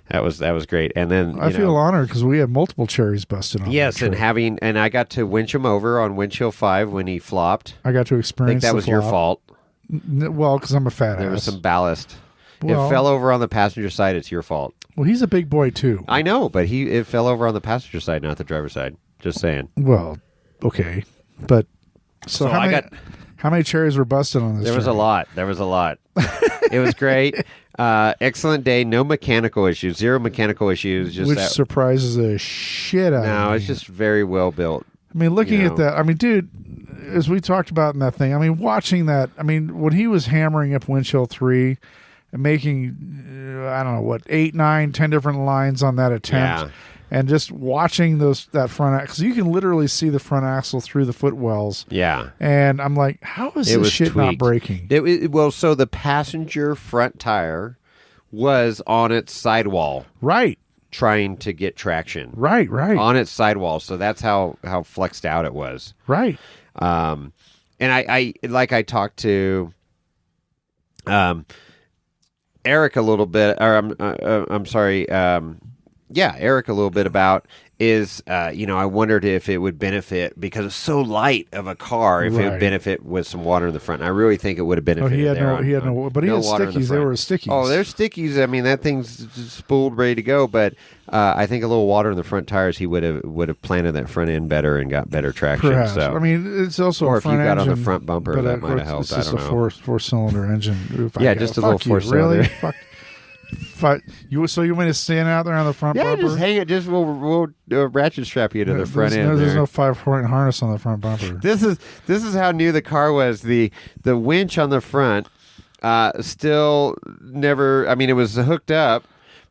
That was great. And then I feel honored because we had multiple cherries busted on. Yes, and I got to winch him over on windshield 5 when he flopped. I got to experience. I think that was your fault. Well, because I'm a fat ass. There was some ballast. It fell over on the passenger side. It's your fault. Well, he's a big boy too. I know, but it fell over on the passenger side, not the driver's side. Just saying. Well, okay, but so how many cherries were busted on this? There was a lot. It was great. Excellent day. No mechanical issues. Zero mechanical issues. Just which surprises the shit out of me. No, it's just very well built. I mean, looking at that, I mean, dude, as we talked about in that thing, I mean, watching that, I mean, when he was hammering up windshield 3 and making, I don't know, what, 8, 9, 10 different lines on that attempt, and just watching that front axle, because you can literally see the front axle through the footwells. Yeah. And I'm like, how is this shit tweaked. not breaking? So the passenger front tire was on its sidewall. Right. Trying to get traction. Right. On its sidewall. So that's how flexed out it was. Right. And I talked to Eric a little bit, or I'm sorry, Eric a little bit about is, I wondered if it would benefit, because it's so light of a car, if it would benefit with some water in the front. And I really think it would have benefited. He had stickies. They were stickies. Oh, they're stickies. I mean, that thing's spooled, ready to go. But I think a little water in the front tires, he would have planted that front end better and got better traction. Perhaps. So, I mean, it's also or a if front you got engine, on the front bumper, that might have helped. It's just a four-cylinder engine. Just a little four-cylinder. Really? Fuck. You want to stand out there on the front bumper? Yeah, just hang it. Just we'll ratchet strap you to the front end. There's no 5-point harness on the front bumper. This is how new the car was. The winch on the front still never. I mean, it was hooked up,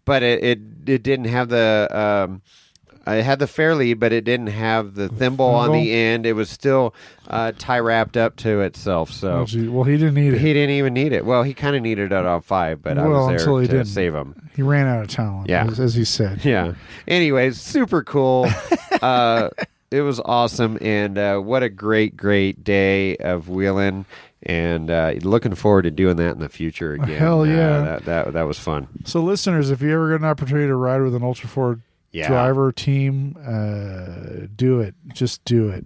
but it didn't have the. It had the fair lead, but it didn't have the thimble on the end. It was still tie wrapped up to itself. So, he didn't need it. He didn't even need it. Well, he kind of needed it on 5, but I was there to save him. He ran out of talent, as he said. Yeah. Anyways, super cool. It was awesome, and what a great day of wheeling. And looking forward to doing that in the future again. Hell yeah, that was fun. So, listeners, if you ever get an opportunity to ride with an Ultra4 driver team, do it. Just do it.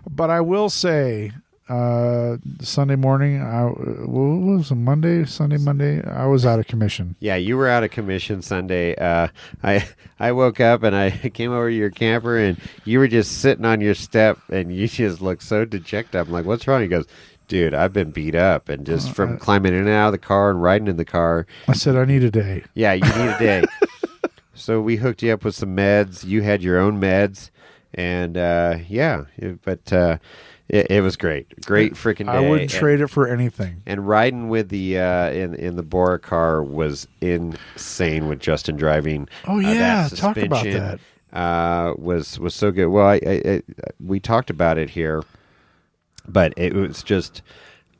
But I will say, Sunday morning, what was it, Sunday, Monday, I was out of commission. Yeah, you were out of commission Sunday. I woke up and I came over to your camper, and you were just sitting on your step, and you just looked so dejected. I'm like, what's wrong? He goes, dude, I've been beat up, and just from climbing in and out of the car and riding in the car. I said, I need a day. Yeah, you need a day. So we hooked you up with some meds. You had your own meds, and it was great. Great freaking day. I wouldn't trade it for anything. And riding with the in the Bora car was insane with Justin driving. Oh yeah, talk about that. Was so good. Well, we talked about it here, but it was just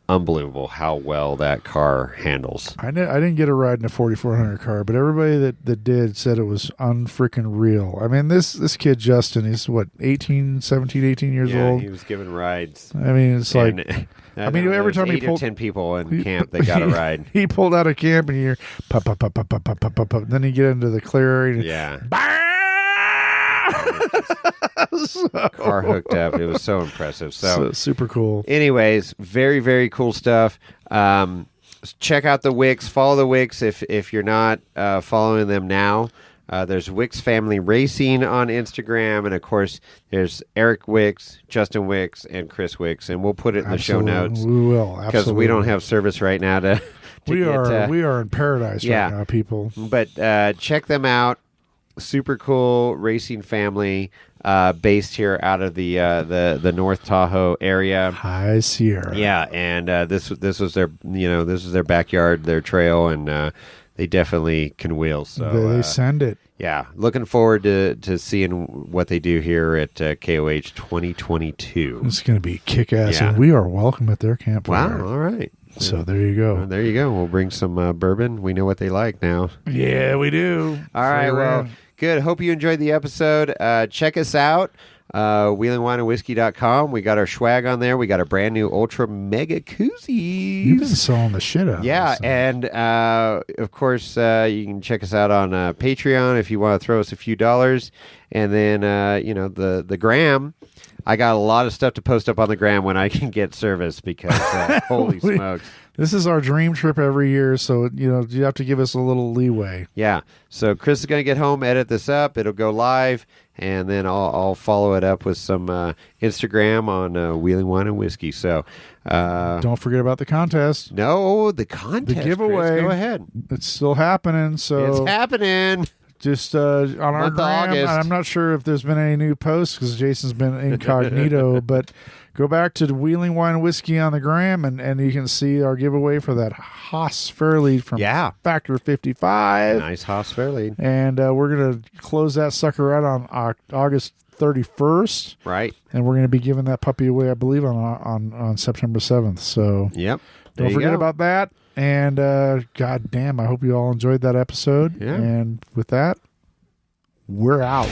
unbelievable how well that car handles. I didn't get a ride in a 4400 car, but everybody that did said it was unfreaking real. I mean, this kid Justin, he's what, 18 years old. He was giving rides. I mean, it's like every time he pulled 10 people in camp, they got a ride. He pulled out of camp and you're pop pop pop pop pop pop pop pop. Then you get into the clear area. Yeah. Car hooked up. It was so impressive. So super cool. Anyways, very, very cool stuff. Check out the Wicks. Follow the Wicks if you're not following them now. There's Wicks Family Racing on Instagram, and of course there's Eric Wicks, Justin Wicks, and Kris Wicks, and we'll put it in the show notes. We will, because we don't have service right now to we are in paradise right now, people. But check them out. Super cool racing family, based here out of the North Tahoe area, High Sierra. Yeah, and this was their this is their backyard, their trail, and they definitely can wheel. So they send it. Yeah, looking forward to seeing what they do here at KOH 2022. It's going to be kick-ass, and we are welcome at their campfire. Wow, all right. So there you go. There you go. We'll bring some bourbon. We know what they like now. Yeah, we do. All right, well, good. Hope you enjoyed the episode. Check us out wheelingwineandwhiskey.com. We got our swag on there. We got our brand new Ultra Mega Koozies. You've been selling the shit out of Yeah, this thing. and of course, you can check us out on Patreon if you want to throw us a few dollars. And then, the gram. I got a lot of stuff to post up on the gram when I can get service because holy smokes. This is our dream trip every year, so you have to give us a little leeway. Yeah. So Kris is going to get home, edit this up. It'll go live, and then I'll follow it up with some Instagram on Wheeling Wine and Whiskey. So don't forget about the contest. No, the contest. The giveaway. Chris, go ahead. It's still happening. So it's happening. Just on our gram, and I'm not sure if there's been any new posts because Jason's been incognito, but go back to the Wheeling Wine and Whiskey on the gram, and you can see our giveaway for that Haas Fairlead from Factor 55. Nice Haas Fairlead. And we're going to close that sucker out on August 31st. Right. And we're going to be giving that puppy away, I believe, on September 7th. So yep. Don't forget about that. And God damn, I hope you all enjoyed that episode. Yeah. And with that, we're out.